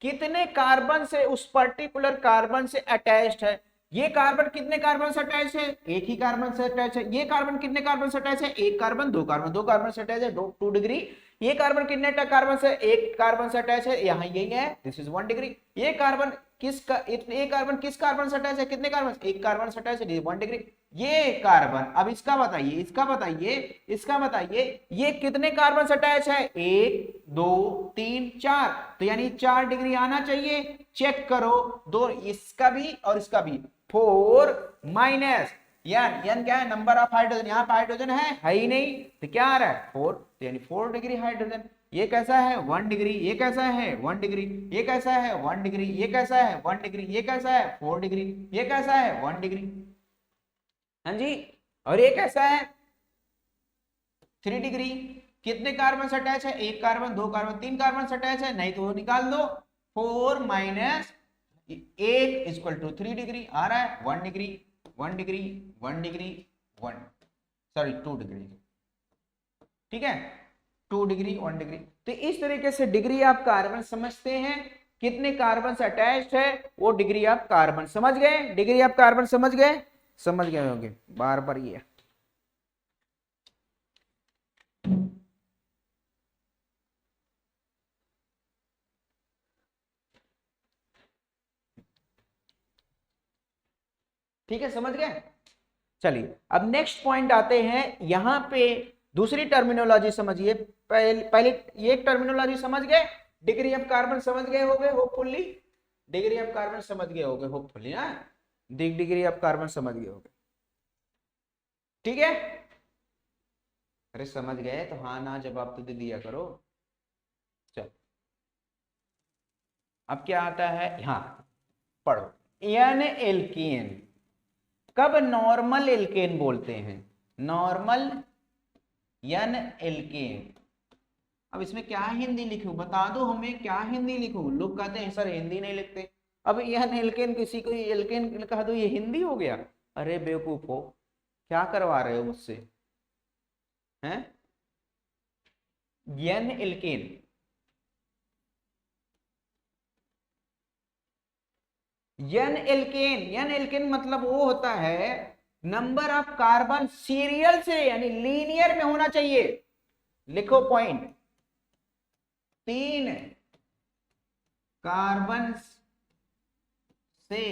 Speaker 1: कितने कार्बन से उस पर्टिकुलर कार्बन से अटैच्ड है। ये कार्बन कितने कार्बन से अटैच है? एक ही कार्बन से अटैच है। ये कार्बन कितने कार्बन से अटैच है? एक कार्बन, दो कार्बन, 2 कार्बन से अटैच है, 2 डिग्री। ये कार्बन कितने कार्बन से? एक कार्बन से अटैच है, यहाँ यही है, दिस इज 1 डिग्री। ये कार्बन किस कार्बन से अटैच है? कितने कार्बन? एक कार्बन से अटैच है, 1 डिग्री। ये कार्बन, अब इसका बताइए, इसका बताइए, इसका बताइए, ये कितने कार्बन से अटैच है? 1 2 3 4। तो यानी 4 डिग्री आना चाहिए। चेक करो, दो, इसका भी और इसका भी। 4 माइनस एन क्या है? Number of hydrogen. यहाँ पे हाइड्रोजन है ही नहीं, तो क्या आ रहा है? 4। तो यानी 4 डिग्री हाइड्रोजन। ये कैसा है? 1 डिग्री। ये कैसा है? 1 डिग्री। ये कैसा है? 1 डिग्री। ये कैसा है? 1 डिग्री। ये कैसा है? 4 डिग्री। ये कैसा है? 1 डिग्री। हाँ जी। और ये कैसा है? 3 डिग्री। कितने कार्बन से अटैच है? एक कार्बन, 2 कार्बन, 3 कार्बन से अटैच है, नहीं तो वो निकाल दो। 4 माइनस 8 इक्वल टू 3 डिग्री आ रहा है। 1 डिग्री, 1 डिग्री, 1 डिग्री, 2 डिग्री। ठीक है, 2 डिग्री, 1 डिग्री। तो इस तरीके से डिग्री ऑफ कार्बन समझते हैं, कितने कार्बन से अटैच्ड है वो डिग्री ऑफ कार्बन। समझ गए? डिग्री ऑफ कार्बन समझ गए? समझ गए होंगे, बार बार ये ठीक है, समझ गए। चलिए अब नेक्स्ट पॉइंट आते हैं, यहां पे दूसरी टर्मिनोलॉजी समझिए। पहले ये एक टर्मिनोलॉजी समझ गए, डिग्री ऑफ कार्बन समझ गए होंगे होपफुली, डिग्री ऑफ कार्बन समझ गए होंगे होपफुली, हाँ डिग्री ऑफ कार्बन समझ गए होंगे, ठीक है। अरे समझ गए तो हाँ ना जवाब तो दे दिया करो। चल अब क्या आता है, हाँ पढ़ो, एन एल्केन कब नॉर्मल एल्केन बोलते हैं, नॉर्मल एन एल्केन। अब इसमें क्या हिंदी लिखूं, बता दो हमें क्या हिंदी लिखूं। लोग कहते हैं सर हिंदी नहीं लिखते। अब एन एल्केन, किसी को एल्केन कह दो ये हिंदी हो गया। अरे बेवकूफ हो, क्या करवा रहे हो मुझसे हैं। एन एल्केन, एन एल्केन मतलब वो होता है नंबर ऑफ कार्बन सीरियल से यानी लीनियर में होना चाहिए। लिखो पॉइंट, 3 कार्बन से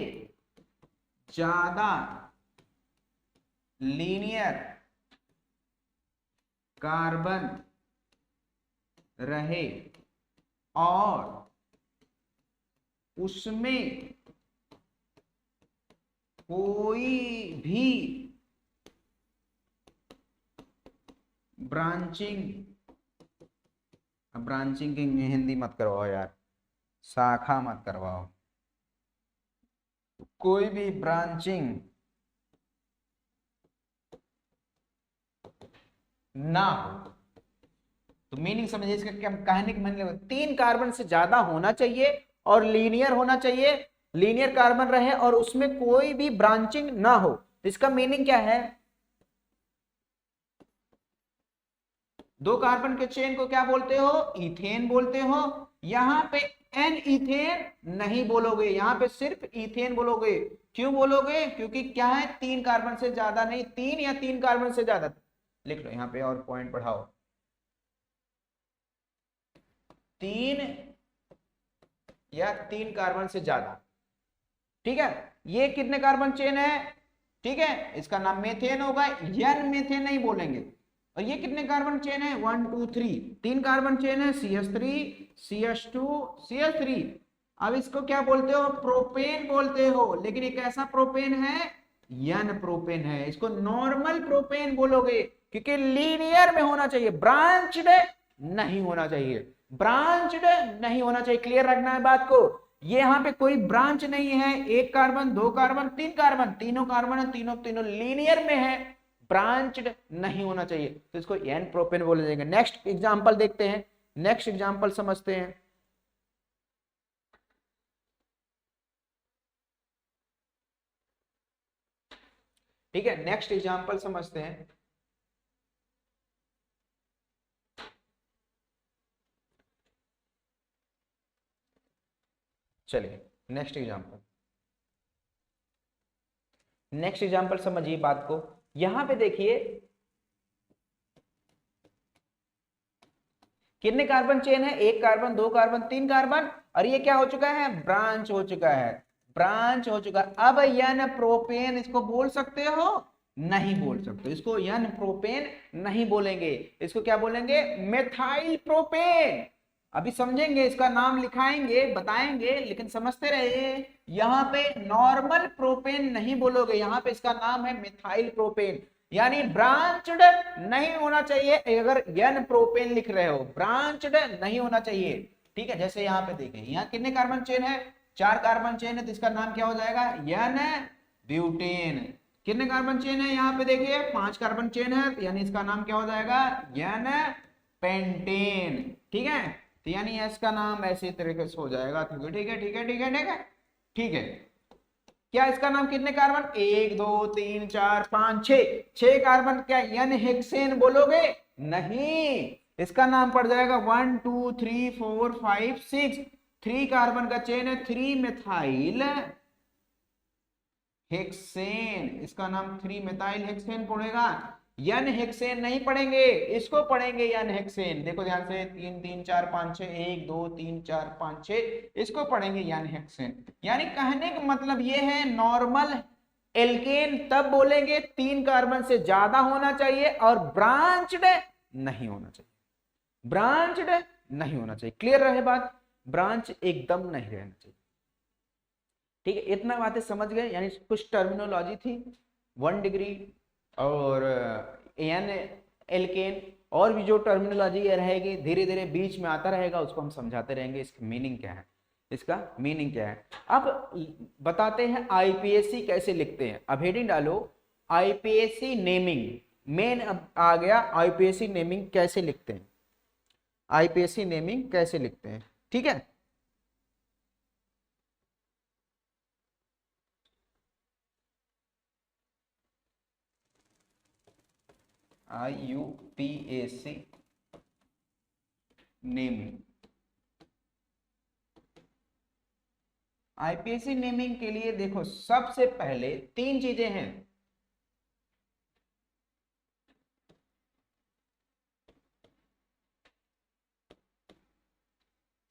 Speaker 1: ज्यादा लीनियर कार्बन रहे और उसमें कोई भी ब्रांचिंग, ब्रांचिंग की हिंदी मत करवाओ यार, शाखा मत करवाओ, कोई भी ब्रांचिंग ना हो। तो मीनिंग समझिए इसका, क्या कहने की मतलब 3 कार्बन से ज्यादा होना चाहिए और लीनियर होना चाहिए, लीनियर कार्बन रहे और उसमें कोई भी ब्रांचिंग ना हो। इसका मीनिंग क्या है, 2 कार्बन के चेन को क्या बोलते हो, इथेन बोलते हो। यहां पे एन इथेन नहीं बोलोगे, यहां पे सिर्फ इथेन बोलोगे। क्यों बोलोगे, क्योंकि क्या है 3 कार्बन से ज्यादा नहीं, 3 या 3 कार्बन से ज्यादा। लिख लो यहां पे और पॉइंट बढ़ाओ, 3 या 3 कार्बन से ज्यादा, ठीक है। ये कितने कार्बन चेन है, ठीक है, इसका नाम मेथेन होगा, एन मेथेन नहीं बोलेंगे। और ये कितने कार्बन चेन है, 1 2 3, 3 कार्बन चेन है, CH3 CH2 CH3। अब इसको क्या बोलते हो, प्रोपेन बोलते हो, लेकिन एक ऐसा प्रोपेन है एन प्रोपेन है, इसको नॉर्मल प्रोपेन बोलोगे क्योंकि लीनियर में होना चाहिए, ब्रांच्ड नहीं होना चाहिए, ब्रांच्ड नहीं होना चाहिए। क्लियर रखना है बात को, ये यहां पे कोई ब्रांच नहीं है, 1 कार्बन 2 कार्बन 3 कार्बन, तीनों कार्बन है, तीनों लीनियर में है, ब्रांच्ड नहीं होना चाहिए, तो इसको एन प्रोपेन बोले जाएंगे। नेक्स्ट एग्जांपल देखते हैं, नेक्स्ट एग्जांपल समझते हैं। ठीक है, नेक्स्ट एग्जांपल समझते हैं। चलिए नेक्स्ट एग्जांपल, नेक्स्ट एग्जांपल समझिए बात को। यहां पे देखिए कितने कार्बन चेन है, 1 कार्बन 2 कार्बन 3 कार्बन, और ये क्या हो चुका है, ब्रांच हो चुका है, ब्रांच हो चुका है। अब एन प्रोपेन इसको बोल सकते हो, नहीं बोल सकते, इसको एन प्रोपेन नहीं बोलेंगे, इसको क्या बोलेंगे, मेथाइल प्रोपेन। अभी समझेंगे, इसका नाम लिखाएंगे बताएंगे, लेकिन समझते रहिए। यहाँ पे नॉर्मल प्रोपेन नहीं बोलोगे, यहाँ पे इसका नाम है मिथाइल प्रोपेन, यानी ब्रांच्ड नहीं होना चाहिए। अगर एन प्रोपेन लिख रहे हो ब्रांच्ड नहीं होना चाहिए, ठीक है। जैसे यहाँ पे देखें, यहाँ कितने कार्बन चेन है, 4 कार्बन चेन है, तो इसका नाम क्या हो जाएगा, एन ब्यूटेन। कितने कार्बन चेन है, यहाँ पे देखिए 5 कार्बन चेन है, यानी इसका नाम क्या हो जाएगा, एन पेंटेन, ठीक है। तो यानी इसका नाम ऐसे तरीके से हो जाएगा, ठीक है ठीक है ठीक है ठीक है ठीक है ठीक है। क्या इसका नाम कितने कार्बन, 1 2 3 4 5 6 कार्बन, क्या एन हेक्सेन बोलोगे, नहीं, इसका नाम पड़ जाएगा 1 2 3 4 5 6, 3 कार्बन का चेन है, 3 मेथाइल हेक्सेन, इसका नाम 3 मेथाइल हेक्सेन पड़ेगा, एन हेक्सेन नहीं पढ़ेंगे, इसको पढ़ेंगे एन हेक्सेन। देखो ध्यान से, 3 3 4 5 6, 1 2 3 4 5 6, इसको पढ़ेंगे एन हेक्सेन। यानी कहने का मतलब ये है, नॉर्मल एल्केन तब बोलेंगे 3 कार्बन से ज्यादा होना चाहिए और ब्रांच्ड नहीं होना चाहिए, ब्रांच्ड नहीं होना चाहिए। क्लियर रहे बात, ब्रांच एकदम नहीं रहना चाहिए। ठीक है, इतना बातें समझ गए। यानी कुछ टर्मिनोलॉजी थी 1 डिग्री और एन एल्केन, और भी जो टर्मिनोलॉजी रहेगी धीरे धीरे बीच में आता रहेगा, उसको हम समझाते रहेंगे इसकी मीनिंग क्या है, इसका मीनिंग क्या है। अब बताते हैं आईपीएससी कैसे लिखते हैं। अब हेडिंग डालो आईपीएससी नेमिंग, मेन अब आ गया आईपीएससी नेमिंग कैसे लिखते हैं, आईपीएससी नेमिंग कैसे लिखते हैं। ठीक है, IUPAC नेमिंग। आईपीएससी नेमिंग के लिए देखो सबसे पहले 3 चीजें हैं।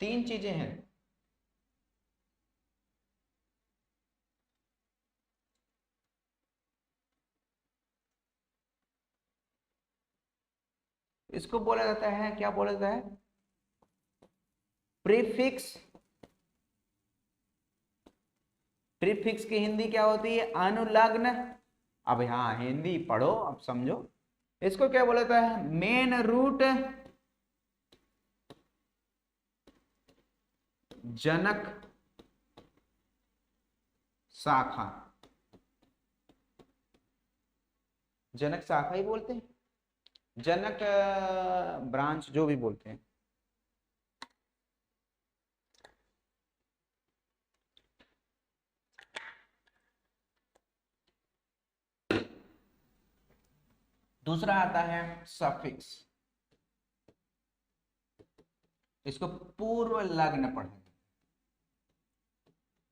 Speaker 1: तीन चीजें हैं। इसको बोला जाता है, क्या बोला जाता है, प्रीफिक्स। प्रीफिक्स की हिंदी क्या होती है, अनुलग्न। अब हाँ हिंदी पढ़ो, अब समझो इसको क्या बोला जाता है, मेन रूट, जनक शाखा, जनक शाखा ही बोलते हैं, जनक ब्रांच जो भी बोलते हैं। दूसरा आता है सफिक्स, इसको पूर्व लग्न पढ़ेंगे।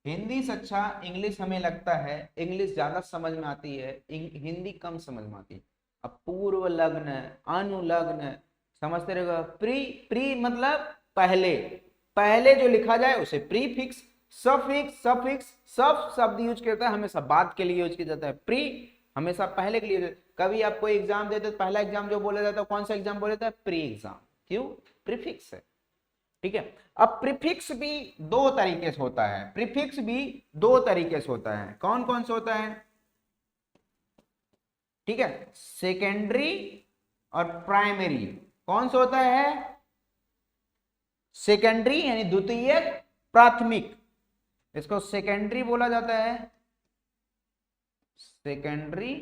Speaker 1: हिंदी से अच्छा इंग्लिश हमें लगता है, इंग्लिश ज्यादा समझ में आती है, हिंदी कम समझ में आती है। अब पूर्व लग्न, अनुलग्न समझते रहेगा। प्री, प्री मतलब पहले, पहले जो लिखा जाए उसे प्रीफिक्स। सफिक्स, सफिक्स सब शब्द यूज करता है हमेशा बाद के लिए यूज किया जाता है, प्री हमेशा पहले के लिए। कभी आपको एग्जाम देते तो पहला एग्जाम जो बोला जाता है कौन सा एग्जाम बोला जाता है, प्री एग्जाम। क्यों, प्रीफिक्स है। ठीक है, अब प्रीफिक्स भी 2 तरीके से होता है, प्रीफिक्स भी 2 तरीके से होता है। कौन कौन से होता है, ठीक है, सेकेंडरी और प्राइमरी। कौन सा होता है, सेकेंडरी यानी द्वितीयक, प्राथमिक, इसको सेकेंडरी बोला जाता है, सेकेंडरी,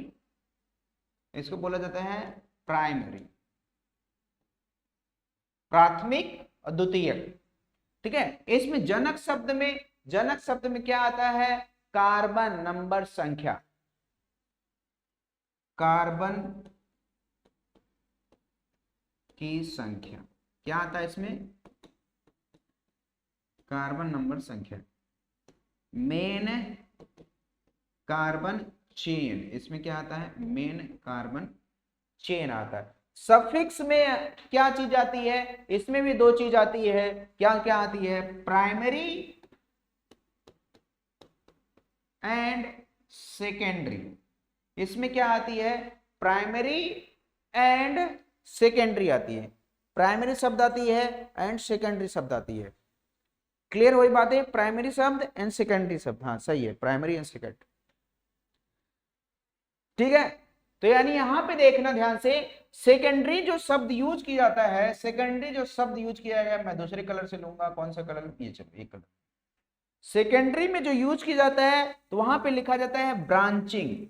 Speaker 1: इसको बोला जाता है प्राइमरी, प्राथमिक और द्वितीयक। ठीक है, इसमें जनक शब्द में, जनक शब्द में क्या आता है, कार्बन नंबर संख्या, कार्बन की संख्या क्या आता है इसमें, कार्बन नंबर संख्या। मेन कार्बन चेन, इसमें क्या आता है, मेन कार्बन चेन आता है। सफिक्स में क्या चीज आती है, इसमें भी 2 चीज आती है। क्या क्या आती है, प्राइमरी एंड सेकेंडरी। इसमें क्या आती है, प्राइमरी एंड सेकेंडरी आती है, प्राइमरी शब्द आती है एंड सेकेंडरी शब्द आती है। क्लियर हुई बातें, प्राइमरी शब्द एंड सेकेंडरी शब्द, हाँ सही है, प्राइमरी एंड सेकेंडरी। ठीक है, तो यानी यहां पे देखना ध्यान से, सेकेंडरी जो शब्द यूज किया जाता है, सेकेंडरी जो शब्द यूज किया गया, मैं दूसरे कलर से लूंगा, कौन सा कलर, ये चलो एक कलर। सेकेंडरी में जो यूज किया जाता है तो वहां पे लिखा जाता है ब्रांचिंग।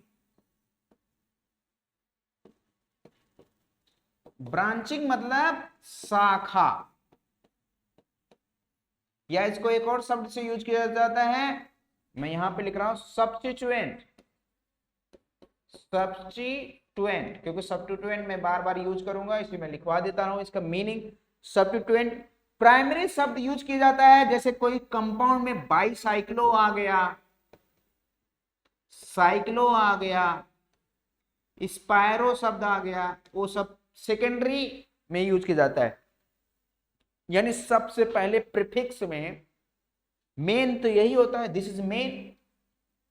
Speaker 1: ब्रांचिंग मतलब शाखा, या इसको एक और शब्द से यूज किया जाता है, मैं यहां पे लिख रहा हूं सब्स्टिट्यूएंट। सब्स्टिट्यूएंट, क्योंकि सब्स्टिट्यूएंट मैं बार बार यूज करूंगा इसलिए मैं लिखवा देता हूं इसका मीनिंग। सब्स्टिट्यूएंट प्राइमरी शब्द यूज किया जाता है, जैसे कोई कंपाउंड में बाईसाइक्लो आ गया, साइक्लो आ गया, स्पायरो शब्द आ गया, वो सब सेकेंडरी में यूज किया जाता है। यानी सबसे पहले प्रीफिक्स में मेन तो यही होता है, दिस इज मेन।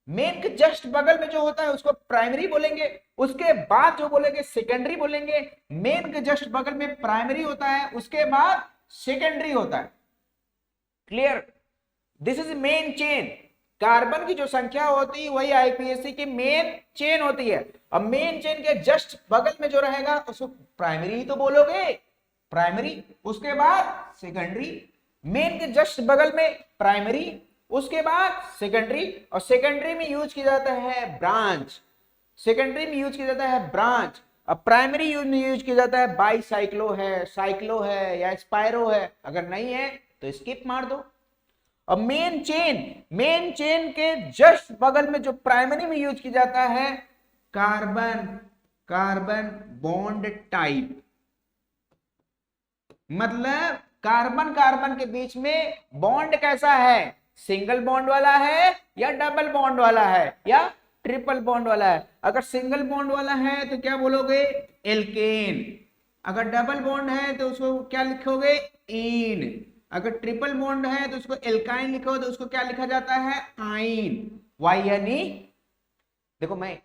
Speaker 1: मेन के जस्ट बगल में जो होता है उसको प्राइमरी बोलेंगे, उसके बाद जो बोलेंगे सेकेंडरी बोलेंगे। मेन के जस्ट बगल में प्राइमरी होता है, उसके बाद सेकेंडरी होता है। Clear? This is main chain. Carbon की जो संख्या होती है वही आईपीएससी की मेन चेन होती है। अब मेन चेन के जस्ट बगल में जो रहेगा उसको प्राइमरी ही तो बोलोगे, प्राइमरी, उसके बाद सेकेंडरी। मेन के जस्ट बगल में प्राइमरी, उसके बाद सेकेंडरी, और सेकेंडरी में यूज किया जाता है ब्रांच। सेकेंडरी में यूज किया जाता है ब्रांच। अब प्राइमरी में यूज किया जाता है बाईसाइक्लो है, साइक्लो है या स्पायरो है। अगर नहीं है तो स्किप मार दो। अब मेन चेन के जस्ट बगल में जो प्राइमरी में यूज किया जाता है कार्बन बॉन्ड टाइप। मतलब कार्बन के बीच में बॉन्ड कैसा है, सिंगल बॉन्ड वाला है या डबल बॉन्ड वाला है या ट्रिपल बॉन्ड वाला है। अगर सिंगल बॉन्ड वाला है तो क्या बोलोगे, एल्केन। अगर डबल बॉन्ड है तो उसको क्या लिखोगे, इन। अगर ट्रिपल बॉन्ड है तो उसको एल्काइन लिखो तो उसको क्या लिखा जाता है, आइन। वाई यानी देखो, मैं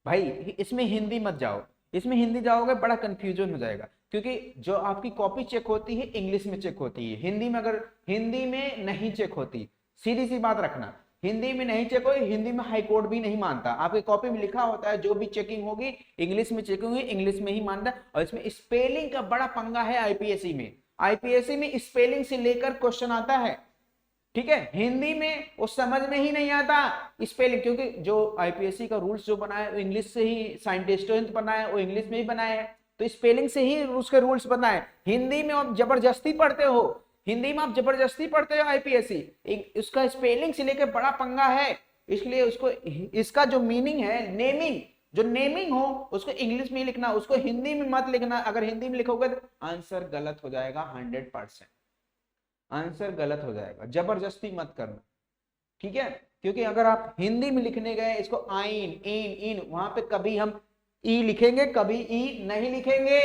Speaker 1: भाई इसमें हिंदी मत जाओ, इसमें हिंदी जाओगे बड़ा कंफ्यूजन हो जाएगा, क्योंकि जो आपकी कॉपी चेक होती है इंग्लिश में चेक होती है, हिंदी में अगर हिंदी में नहीं चेक होती। सीधी सी बात रखना, हिंदी में नहीं चेक होगी, हिंदी में हाई कोर्ट भी नहीं मानता। आपकी कॉपी में लिखा होता है जो भी चेकिंग होगी इंग्लिश में चेकिंग होगी, इंग्लिश में ही मानता है। और इसमें स्पेलिंग का बड़ा पंगा है आईपीएससी में। आईपीएससी में स्पेलिंग से लेकर क्वेश्चन आता है, ठीक है। हिंदी में वो समझ में ही नहीं आता स्पेलिंग, क्योंकि जो आईपीएससी का रूल्स जो बना है वो इंग्लिश से ही, साइंटिस्टों ने बनाया है वो इंग्लिश में ही बनाया है, तो स्पेलिंग से ही उसके रूल्स बनाए। हिंदी में आप जबरदस्ती पढ़ते हो, हिंदी में आप जबरदस्ती पढ़ते हो आईपीएससी, उसका स्पेलिंग से लेकर बड़ा पंगा है। इसलिए उसको, इसका जो मीनिंग है, नेमिंग, जो नेमिंग हो उसको इंग्लिश में ही लिखना, उसको हिंदी में मत लिखना। अगर हिंदी में लिखोगे तो आंसर गलत हो जाएगा, 100% आंसर गलत हो जाएगा। जबरदस्ती मत करना, ठीक है। क्योंकि अगर आप हिंदी में लिखने गए इसको आइन, इन, वहां पे कभी हम ई लिखेंगे, कभी ई नहीं लिखेंगे।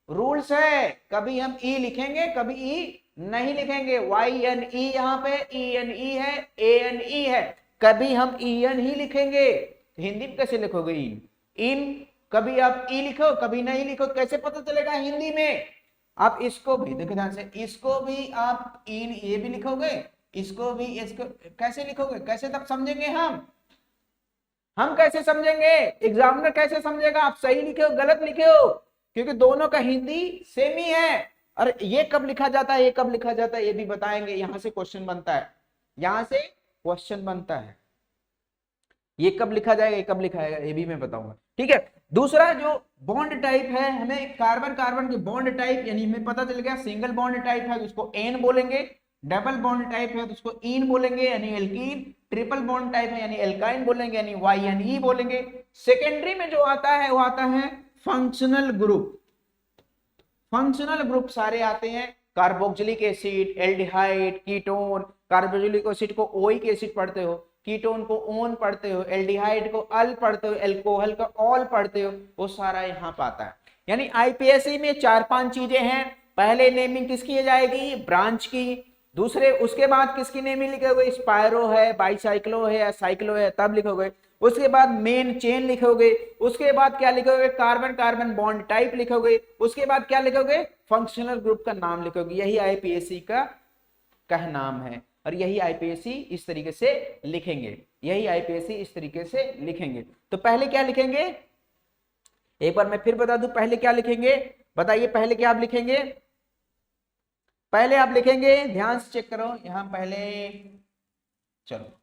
Speaker 1: रूल्स है, कभी हम ई लिखेंगे, कभी ई नहीं लिखेंगे। वाई एन ई यहाँ पे ई एन ई है, ए एन ई है, कभी हम ई एन ही लिखेंगे। हिंदी में कैसे लिखोगे इन? कभी आप ई लिखो, कभी नहीं लिखो, कैसे पता चलेगा हिंदी में? आप इसको भी देखो ध्यान से, इसको भी आप इन ये भी लिखोगे, इसको भी, इसको कैसे लिखोगे, कैसे तब समझेंगे हम कैसे समझेंगे? एग्जामिनर कैसे समझेगा आप सही लिखे हो गलत लिखे हो? क्योंकि दोनों का हिंदी सेम ही है। और ये कब लिखा जाता है, ये कब लिखा जाता है, ये भी बताएंगे। यहां से क्वेश्चन बनता है, यहां से क्वेश्चन बनता है। ये कब लिखा जाएगा, ये कब लिखा जाएगा, ये भी मैं बताऊंगा, ठीक है। दूसरा जो बॉन्ड टाइप है, हमें कार्बन कार्बन के बॉन्ड टाइप, यानी हमें पता चल गया सिंगल बॉन्ड टाइप है तो उसको एन बोलेंगे, डबल बॉन्ड टाइप है तो उसको इन बोलेंगे यानी एल्कीन, ट्रिपल बॉन्ड टाइप है यानी एल्काइन बोलेंगे यानी वाई एन ई बोलेंगे। सेकेंडरी में जो आता है वो आता है फंक्शनल ग्रुप। फंक्शनल ग्रुप सारे आते हैं, carboxylic acid, aldehyde, ketone. Carboxylic acid को ओइक एसिड पढ़ते हो, कीटोन को ओन पढ़ते हो, एल्डिहाइड को अल पढ़ते हो, एल्कोहल को ऑल पढ़ते हो, वो सारा यहाँ पे आता है। यानी आईपीएससी में 4-5 चीजें हैं। पहले नेमिंग किसकी की जाएगी, ब्रांच की। दूसरे, उसके बाद किसकी नेमिंग लिखोगे, स्पायरो है, बाईसाइक्लो है या साइक्लो है तब लिखोगे। उसके बाद मेन चेन लिखोगे। उसके बाद क्या लिखोगे, कार्बन कार्बन बॉन्ड टाइप लिखोगे। उसके बाद क्या लिखोगे, फंक्शनल ग्रुप का नाम लिखोगे। यही आईपीएससी का नाम है और यही आईपीएससी इस तरीके से लिखेंगे, यही आईपीएससी इस तरीके से लिखेंगे। तो पहले क्या लिखेंगे, एक बार मैं फिर बता दूं, पहले क्या लिखेंगे, बताइए पहले क्या आप लिखेंगे? पहले आप लिखेंगे, ध्यान से चेक करो यहां, पहले चलो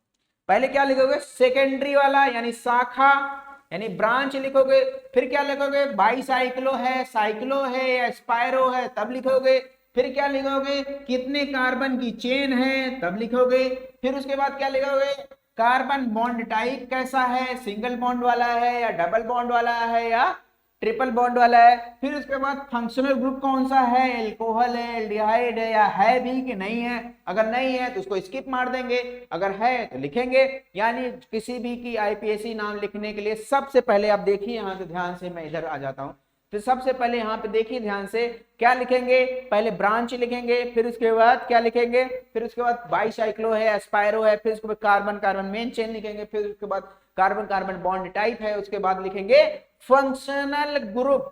Speaker 1: पहले क्या लिखोगे, सेकेंडरी वाला यानी शाखा यानी ब्रांच लिखोगे। फिर क्या लिखोगे, बाईसाइक्लो है, साइक्लो है या स्पायरो है तब लिखोगे। फिर क्या लिखोगे, कितने कार्बन की चेन है तब लिखोगे। फिर उसके बाद क्या लिखोगे, कार्बन बॉन्ड टाइप कैसा है, सिंगल बॉन्ड वाला है या डबल बॉन्ड वाला है या ट्रिपल बॉन्ड वाला है। फिर उसके बाद फंक्शनल ग्रुप कौन सा है, एल्कोहल है, एल्डिहाइड है, या है भी कि नहीं है। अगर नहीं है तो उसको स्किप मार देंगे, अगर है तो लिखेंगे। यानी किसी भी की आईपीएसी नाम लिखने के लिए सबसे पहले आप देखिए यहाँ से ध्यान से, मैं इधर आ जाता हूँ। तो सबसे पहले यहाँ पे देखिए ध्यान से, क्या लिखेंगे, पहले ब्रांच लिखेंगे, फिर उसके बाद क्या लिखेंगे, फिर उसके बाद बाईसाइक्लो है, एस्पायरो है, फिर उसके बाद कार्बन कार्बन मेन चेन लिखेंगे, फिर उसके बाद कार्बन कार्बन बॉन्ड टाइप है, उसके बाद लिखेंगे फंक्शनल ग्रुप,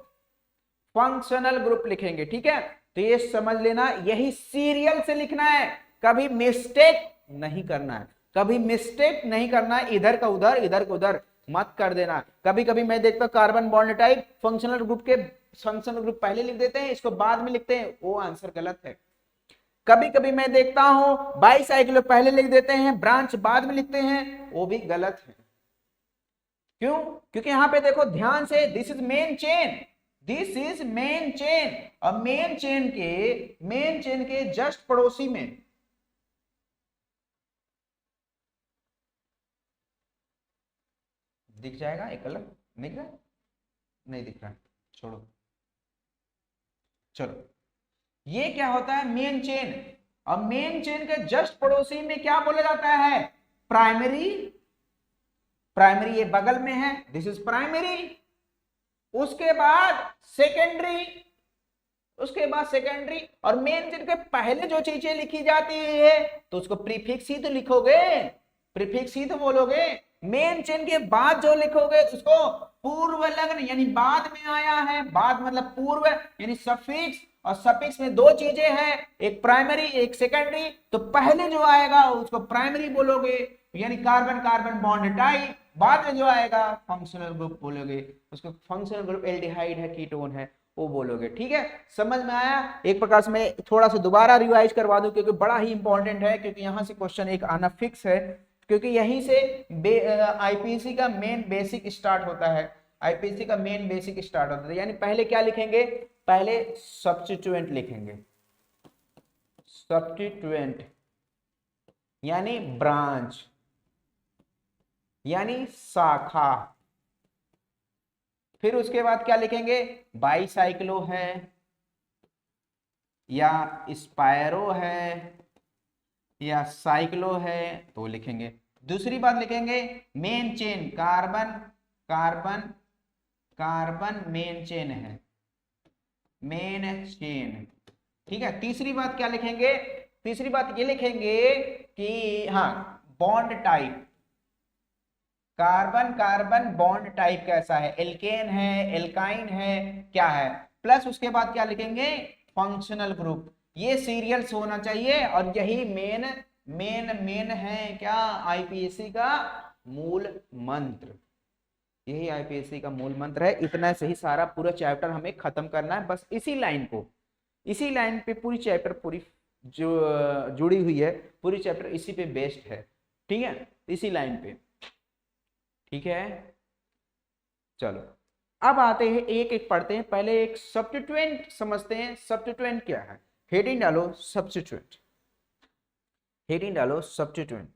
Speaker 1: फंक्शनल ग्रुप लिखेंगे। ठीक है, तो ये समझ लेना, यही सीरियल से लिखना है, कभी मिस्टेक नहीं करना है, कभी मिस्टेक नहीं करना है, इधर का उधर इधर का उधर मत कर देना। कभी कभी मैं देखता हूं carbon bond type functional group के फंक्शनल ग्रुप पहले लिख देते हैं, इसको बाद में लिखते हैं, वो आंसर गलत है। कभी कभी मैं देखता हूं बाईसाइक्लो पहले लिख देते हैं, ब्रांच बाद में लिखते हैं, वो भी गलत है। क्यों? क्योंकि यहां पे देखो ध्यान से, this is main chain, this is main chain, और मेन चेन के जस्ट पड़ोसी में दिख जाएगा एक अलग, दिख रहा है? नहीं दिख रहा, छोड़ो, चलो। ये क्या होता है, मेन चेन, और मेन चेन के जस्ट पड़ोसी में क्या बोला जाता है, प्राइमरी। प्राइमरी ये बगल में है, दिस इज प्राइमरी। उसके बाद सेकेंडरी, उसके बाद सेकेंडरी, और मेन चेन के पहले जो चीजें लिखी जाती है तो उसको प्रीफिक्स ही तो लिखोगे, प्रीफिक्स ही तो बोलोगे। मेन चेन के बाद जो लिखोगे उसको पूर्व लग्न, यानी बाद में आया है, बाद मतलब पूर्व, यानी सफिक्स, और सफिक्स में दो चीजें हैं, एक प्राइमरी एक सेकेंडरी, तो पहले जो आएगा उसको प्राइमरी बोलोगे, यानी कार्बन कार्बन बॉन्ड टाइप। बाद में जो आएगा फंक्शनल ग्रुप बोलोगे, उसको फंक्शनल ग्रुप एल्डिहाइड है, कीटोन है, वो बोलोगे। ठीक है, समझ में आया? एक प्रकार से मैं थोड़ा सा दोबारा रिवाइज करवा दूं, क्योंकि बड़ा ही इंपॉर्टेंट है, क्योंकि यहां से क्वेश्चन एक आना फिक्स है, क्योंकि यहीं से आईपीसी का मेन बेसिक स्टार्ट होता है, आईपीसी का मेन बेसिक स्टार्ट होता है। यानी पहले क्या लिखेंगे, पहले सब्स्टिट्यूएंट लिखेंगे, सब्स्टिट्यूएंट यानी ब्रांच, यानी शाखा। फिर उसके बाद क्या लिखेंगे, बाईसाइक्लो है या स्पायरो है या साइक्लो है तो लिखेंगे। दूसरी बात लिखेंगे main chain, carbon carbon carbon main chain है, मेन चेन। ठीक है, तीसरी बात क्या लिखेंगे, तीसरी बात ये लिखेंगे कि हाँ bond type, carbon carbon bond type कैसा है, एल्केन है, एल्काइन है, क्या है। प्लस उसके बाद क्या लिखेंगे, फंक्शनल ग्रुप। ये सीरियल्स होना चाहिए, और यही मेन मेन मेन है क्या, आईपीएससी का मूल मंत्र, यही आईपीएससी का मूल मंत्र है। इतना से ही सारा पूरा चैप्टर हमें खत्म करना है, बस इसी लाइन को, इसी लाइन पे पूरी चैप्टर पूरी जो जुड़ी हुई है, पूरी चैप्टर इसी पे बेस्ड है। ठीक है, इसी लाइन पे। ठीक है, चलो अब आते हैं एक एक पढ़ते हैं। पहले एक सब्स्टिट्यूएंट समझते हैं, सब्स्टिट्यूएंट क्या है। हेडिंग डालो सब्स्टिट्यूएंट, हेडिंग डालो सब्स्टिट्यूएंट।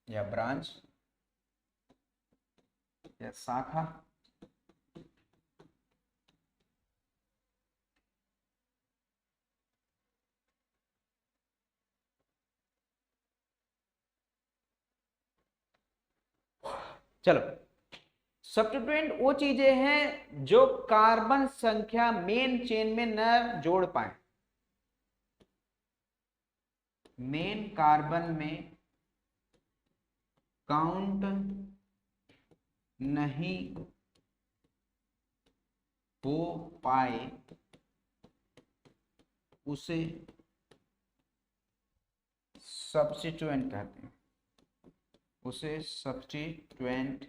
Speaker 1: या ब्रांच या शाखा, चलो। सब्स्टिट्यूएंट वो चीजें हैं जो कार्बन संख्या मेन चेन में न जोड़ पाए, मेन कार्बन में काउंट नहीं हो पाए, उसे सब्स्टिट्यूएंट कहते हैं, उसे सब्स्टिट्यूएंट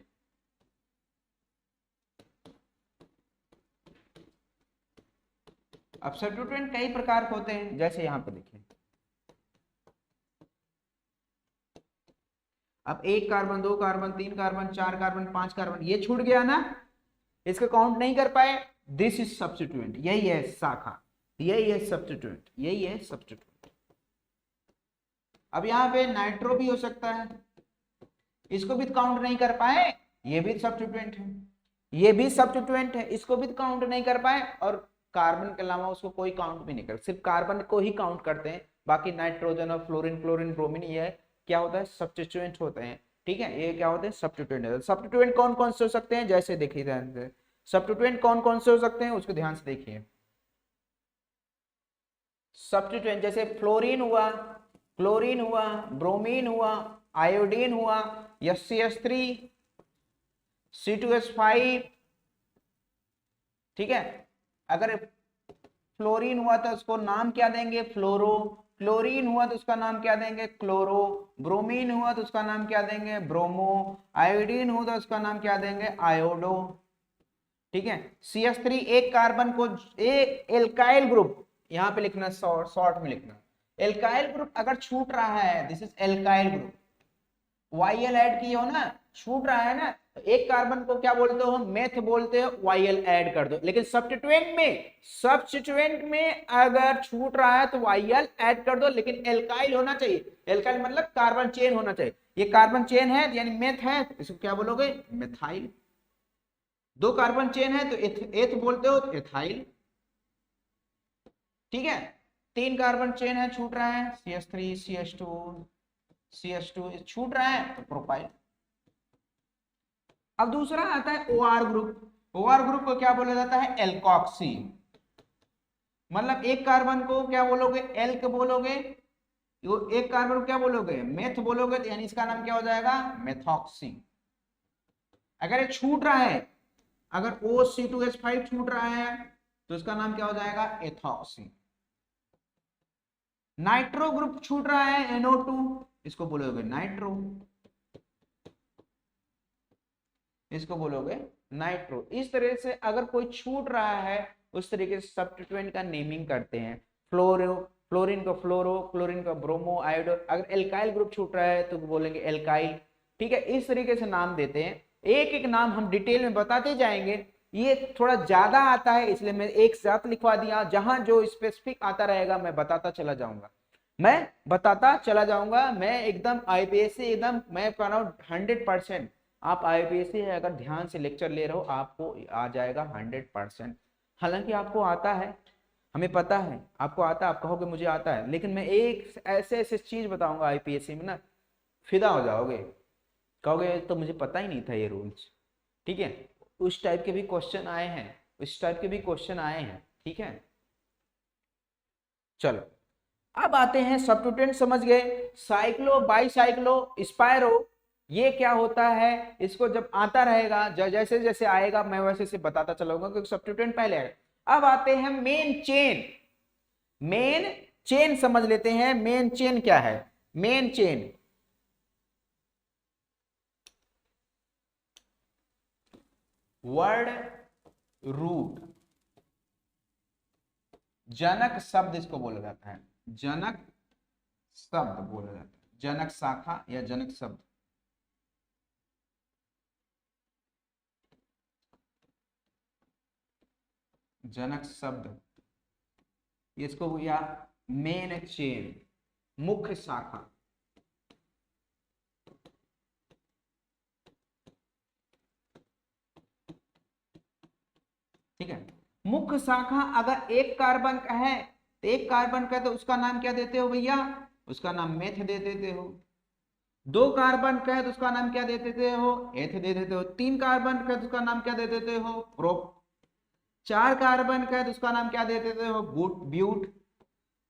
Speaker 1: अब सब्स्टिट्यूएंट कई प्रकार के होते हैं, जैसे यहां पे देखिए, अब एक कार्बन, दो कार्बन, तीन कार्बन, चार कार्बन, पांच कार्बन, ये छूट गया ना, इसका काउंट नहीं कर पाए, दिस इज सब्स्टिट्यूएंट, यही है शाखा, यही है सब्स्टिट्यूएंट, यही है सब्स्टिट्यूएंट। अब यहाँ पे नाइट्रो भी हो सकता है, इसको भी काउंट नहीं कर पाए, ये भी सब्स्टिट्यूएंट है, ये भी सब्स्टिट्यूएंट है, इसको भी काउंट नहीं कर पाए, और कार्बन के अलावा उसको कोई काउंट भी नहीं कर, सिर्फ कार्बन को ही काउंट करते हैं, बाकी नाइट्रोजन और फ्लोरीन, क्लोरीन, ब्रोमीन, ये क्या होता है, सब्स्टिट्यूएंट होते हैं। ठीक है, ये क्या होते हैं, सब्स्टिट्यूएंट। सब्स्टिट्यूएंट कौन कौन से हो सकते हैं, जैसे देखिए ध्यान से, सब्स्टिट्यूएंट कौन कौन से हो सकते हैं उसको ध्यान से देखिए। सब्स्टिट्यूएंट जैसे फ्लोरीन हुआ, क्लोरीन हुआ, ब्रोमीन हुआ, आयोडीन हुआ, SCH3, C2H5। ठीक है, अगर फ्लोरीन हुआ तो उसको नाम क्या देंगे, फ्लोरो। क्लोरीन हुआ तो उसका नाम क्या देंगे, क्लोरो। ब्रोमीन हुआ तो उसका नाम क्या देंगे, ब्रोमो। आयोडीन हुआ तो उसका नाम क्या देंगे, आयोडो। ठीक है, CH3 एक कार्बन को, एक एल्काइल ग्रुप यहां पे लिखना, शॉर्ट में लिखना, एल्काइल ग्रुप अगर छूट रहा है, this is alkyl group, YL add किए हो ना, छूट रहा है ना, तो एक कार्बन को क्या बोलते हो, मेथ बोलते हो, YL ऐड कर दो। लेकिन सब्स्टिट्यूएंट में अगर छूट रहा है तो YL ऐड कर दो, लेकिन एल्काइल होना चाहिए। एल्काइल मतलब कार्बन चेन होना चाहिए, ये कार्बन चेन है यानी मेथ है, इसको क्या बोलोगे, मेथाइल। दो कार्बन चेन है तो एथ बोलते हो, तो एथाइल। ठीक है, तीन कार्बन चेन है, छूट रहा है, CH3, CH2 छूट रहा है तो प्रोपाइल। अब दूसरा आता है OR ग्रुप। OR ग्रुप को क्या बोला जाता है, एल्कॉक्सी। मतलब एक कार्बन को क्या बोलोगे, एल्क बोलोगे, एक कार्बन को क्या बोलोगे, मेथ बोलोगे, तो यानी इसका नाम क्या हो जाएगा, मेथॉक्सी। अगर ये छूट रहा है, अगर OC2H5 छूट रहा है तो इसका नाम क्या हो जाएगा, एथॉक्सी। नाइट्रो ग्रुप छूट रहा है, NO2, इसको बोलोगे नाइट्रो, इसको बोलोगे नाइट्रो। इस तरह से अगर कोई छूट रहा है उस तरीके से सब्स्टिट्यूएंट का नेमिंग करते हैं। फ्लोरीन को फ्लोरो, क्लोरीन का ब्रोमो, आयोडो। अगर एल्काइल ग्रुप छूट रहा है तो बोलेंगे एल्काइल। ठीक है, इस तरीके से नाम देते हैं, एक एक नाम हम डिटेल में बताते जाएंगे। ये थोड़ा ज्यादा आता है इसलिए मैं एक साथ लिखवा दिया, जहां जो स्पेसिफिक आता रहेगा मैं बताता चला जाऊंगा, मैं एकदम IPSC, एकदम मैं कह रहा हूँ 100%। आप IPSC है, अगर ध्यान से लेक्चर ले रहे हो आपको आ जाएगा 100%। हालांकि आपको आता है, हमें पता है आपको आता है, आप कहोगे मुझे आता है, लेकिन मैं एक ऐसे ऐसे चीज बताऊंगा IPSC में ना, फिदा हो जाओगे, कहोगे तो मुझे पता ही नहीं था ये रूल्स। ठीक है, उस टाइप के भी क्वेश्चन आए हैं, ठीक है। चलो अब आते हैं सब्स्टिट्यूएंट, समझ गए। साइक्लो, बाईसाइक्लो, स्पायरो, ये क्या होता है, इसको जब आता रहेगा, जैसे जैसे आएगा मैं वैसे से बताता चलाऊंगा, क्योंकि सब्स्टिट्यूएंट पहले आएगा। अब आते हैं मेन चेन समझ लेते हैं। मेन चेन क्या है, मेन चेन वर्ड रूट, जनक शब्द इसको बोला जाता है, जनक शब्द बोला जाता है, जनक शाखा या जनक शब्द। जनक शब्द इसको या मेन चेन, मुख्य शाखा। ठीक है, मुख्य शाखा अगर एक कार्बन का है तो एक कार्बन का, तो उसका नाम क्या देते हो भैया, उसका नाम मेथ दे देते हो। दो कार्बन का है तो उसका नाम क्या दे देते हो, एथ दे देते हो। तीन कार्बन का है तो उसका नाम क्या दे देते हो, प्रोप। चार कार्बन का है तो उसका नाम क्या दे देते हो, ब्यूट।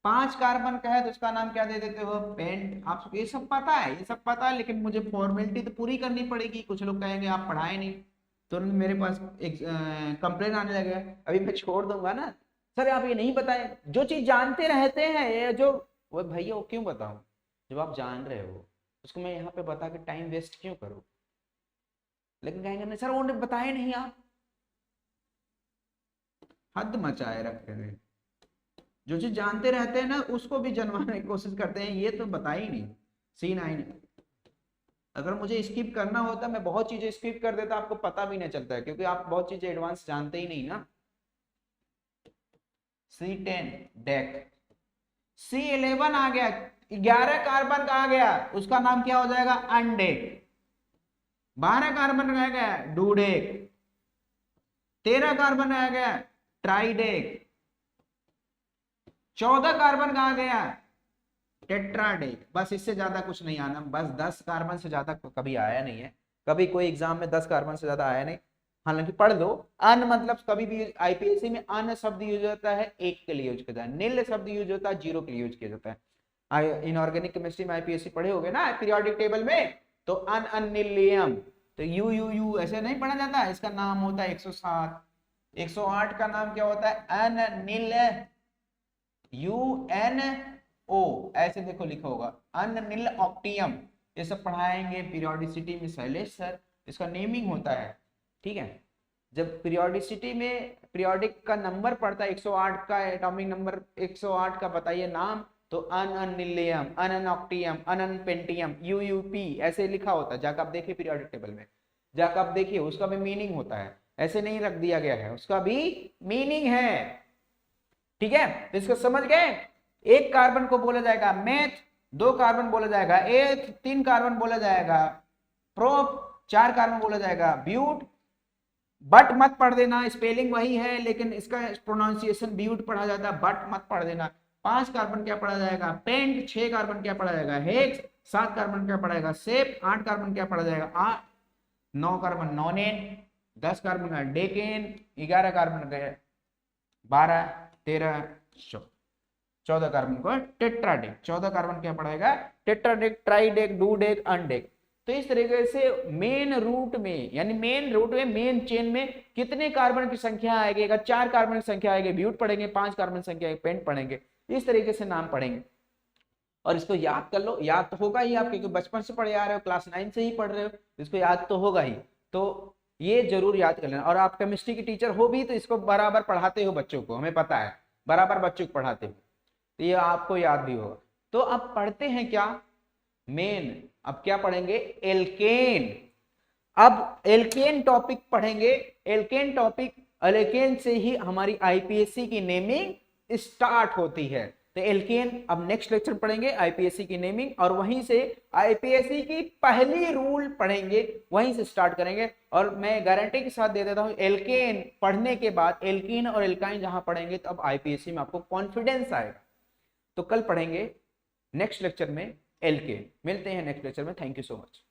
Speaker 1: पांच कार्बन का है तो उसका नाम क्या दे देते हो, पेंट। आपको ये सब पता है, ये सब पता है, लेकिन मुझे फॉर्मेलिटी तो पूरी करनी पड़ेगी। कुछ लोग कहेंगे आप पढ़ाए नहीं, तुरंत मेरे पास एक कंप्लेन आने लगे, अभी मैं छोड़ दूंगा ना, सर आप ये नहीं बताए। जो चीज जानते रहते हैं, ये जो, वो भैया वो क्यों बताऊं, जब आप जान रहे हो उसको मैं यहाँ पे बता के टाइम वेस्ट क्यों करूं। लेकिन कहेंगे नहीं सर वो बताए नहीं आप, हद मचाए रखते हैं। जो चीज जानते रहते हैं ना उसको भी जनवाने की कोशिश करते हैं, ये तो बता ही नहीं, सीन आई नहीं। अगर मुझे स्किप करना होता मैं बहुत चीजें स्किप कर देता, आपको पता भी नहीं चलता है, क्योंकि आप बहुत चीजें एडवांस जानते ही नहीं ना। C10 डेक, C11 आ गया, 11 कार्बन कहा गया उसका नाम क्या हो जाएगा, अनडेक। 12 कार्बन रह गया डूडेक। 13 कार्बन रह गया ट्राइडेक। 14 कार्बन कहा गया टेट्राडेक। बस इससे ज्यादा कुछ नहीं आना, बस 10 कार्बन से ज्यादा कभी आया नहीं है, कभी कोई एग्जाम में 10 कार्बन से ज्यादा आया नहीं। हालांकि पढ़ लो, अन मतलब कभी भी आईपीएससी में अन शब्द यूज होता है 1 के लिए यूज किया जाता है, निल शब्द यूज होता है 0 के लिए यूज किया जाता है। इनऑर्गेनिक केमिस्ट्री में आईपीएससी पढ़े होगे ना पीरियोडिक टेबल में, तो अन अनिलियम, तो यू यू यू ऐसे नहीं पढ़ा जाता, इसका नाम होता है 107। 108 का नाम क्या होता है, अनिल, UNO ऐसे देखो लिखा होगा, अनिल ऑक्टियम। ये सब पढ़ाएंगे पीरियोडिसिटी में शैलेश सर, इसका नेमिंग होता है। ठीक है, जब पीरियोडिसिटी में पीरियोडिक का नंबर पड़ता है 108 का, एटॉमिक नंबर 108 का बताइए नाम, तो अनिलियम, अनऑक्टियम, अनपेंटियम, UUP ऐसे लिखा होता है। जाकर आप देखिए पीरियोडिक टेबल में, जाकर आप देखिए, उसका भी मीनिंग होता है, ऐसे नहीं रख दिया गया है, उसका भी मीनिंग है। ठीक है, तो इसको समझ गए। एक कार्बन को बोला जाएगा मेथ, 2 कार्बन बोला जाएगा एथ, 3 कार्बन बोला जाएगा प्रोप, 4 कार्बन बोला जाएगा ब्यूट। बट मत पढ़ देना, स्पेलिंग वही है लेकिन इसका प्रोनाउंसिएशन ब्यूट पढ़ा जाता है, बट मत पढ़ देना। 5 कार्बन क्या पढ़ा जाएगा पेंट, 6 कार्बन क्या पढ़ा जाएगा हेक्स, 7 कार्बन क्या पढ़ाएगा सेप, 8 कार्बन क्या पढ़ा जाएगा 9 कार्बन नॉनेन, 10 कार्बन का डेकेन, 11 कार्बन का 12, 13, 14 कार्बन को टेट्राडेक। 14 कार्बन क्या पढ़ाएगा टेट्राडेक, ट्राइडेक, डूडेक, अनडेक। तो इस तरीके से मेन रूट में, यानी मेन रूट में, मेन चेन में कितने कार्बन की संख्या आएगी, अगर 4 कार्बन की संख्या आएगी ब्यूट पढ़ेंगे, 5 कार्बन संख्या पेंट पढ़ेंगे, इस तरीके से नाम पढ़ेंगे। और इसको याद कर लो, याद तो होगा ही आप, क्योंकि बचपन से पढ़े आ रहे हो, क्लास 9 से ही पढ़ रहे हो, इसको याद तो होगा ही। तो ये जरूर याद कर लेना। और आप केमिस्ट्री की टीचर हो भी तो इसको बराबर पढ़ाते हो बच्चों को, हमें पता है बराबर बच्चों को पढ़ाते हो, तो ये आपको याद भी होगा। तो अब पढ़ते हैं क्या मेन, अब क्या पढ़ेंगे एल्केन। अब एल्केन टॉपिक पढ़ेंगे। एल्केन टॉपिक, एल्केन से ही हमारी आईपीएससी की नेमिंग स्टार्ट होती है। तो एल्केन अब नेक्स्ट लेक्चर पढ़ेंगे आईपीएससी की नेमिंग, और वहीं से आईपीएससी की पहली रूल पढ़ेंगे, वहीं से स्टार्ट करेंगे। और मैं गारंटी के साथ दे देता हूं एल्केन पढ़ने के बाद एल्कीन और एल्काइन जहां पढ़ेंगे तो अब आईपीएससी में आपको कॉन्फिडेंस आएगा। तो कल पढ़ेंगे नेक्स्ट लेक्चर में एल्केन। मिलते हैं नेक्स्ट लेक्चर में। Thank you so much.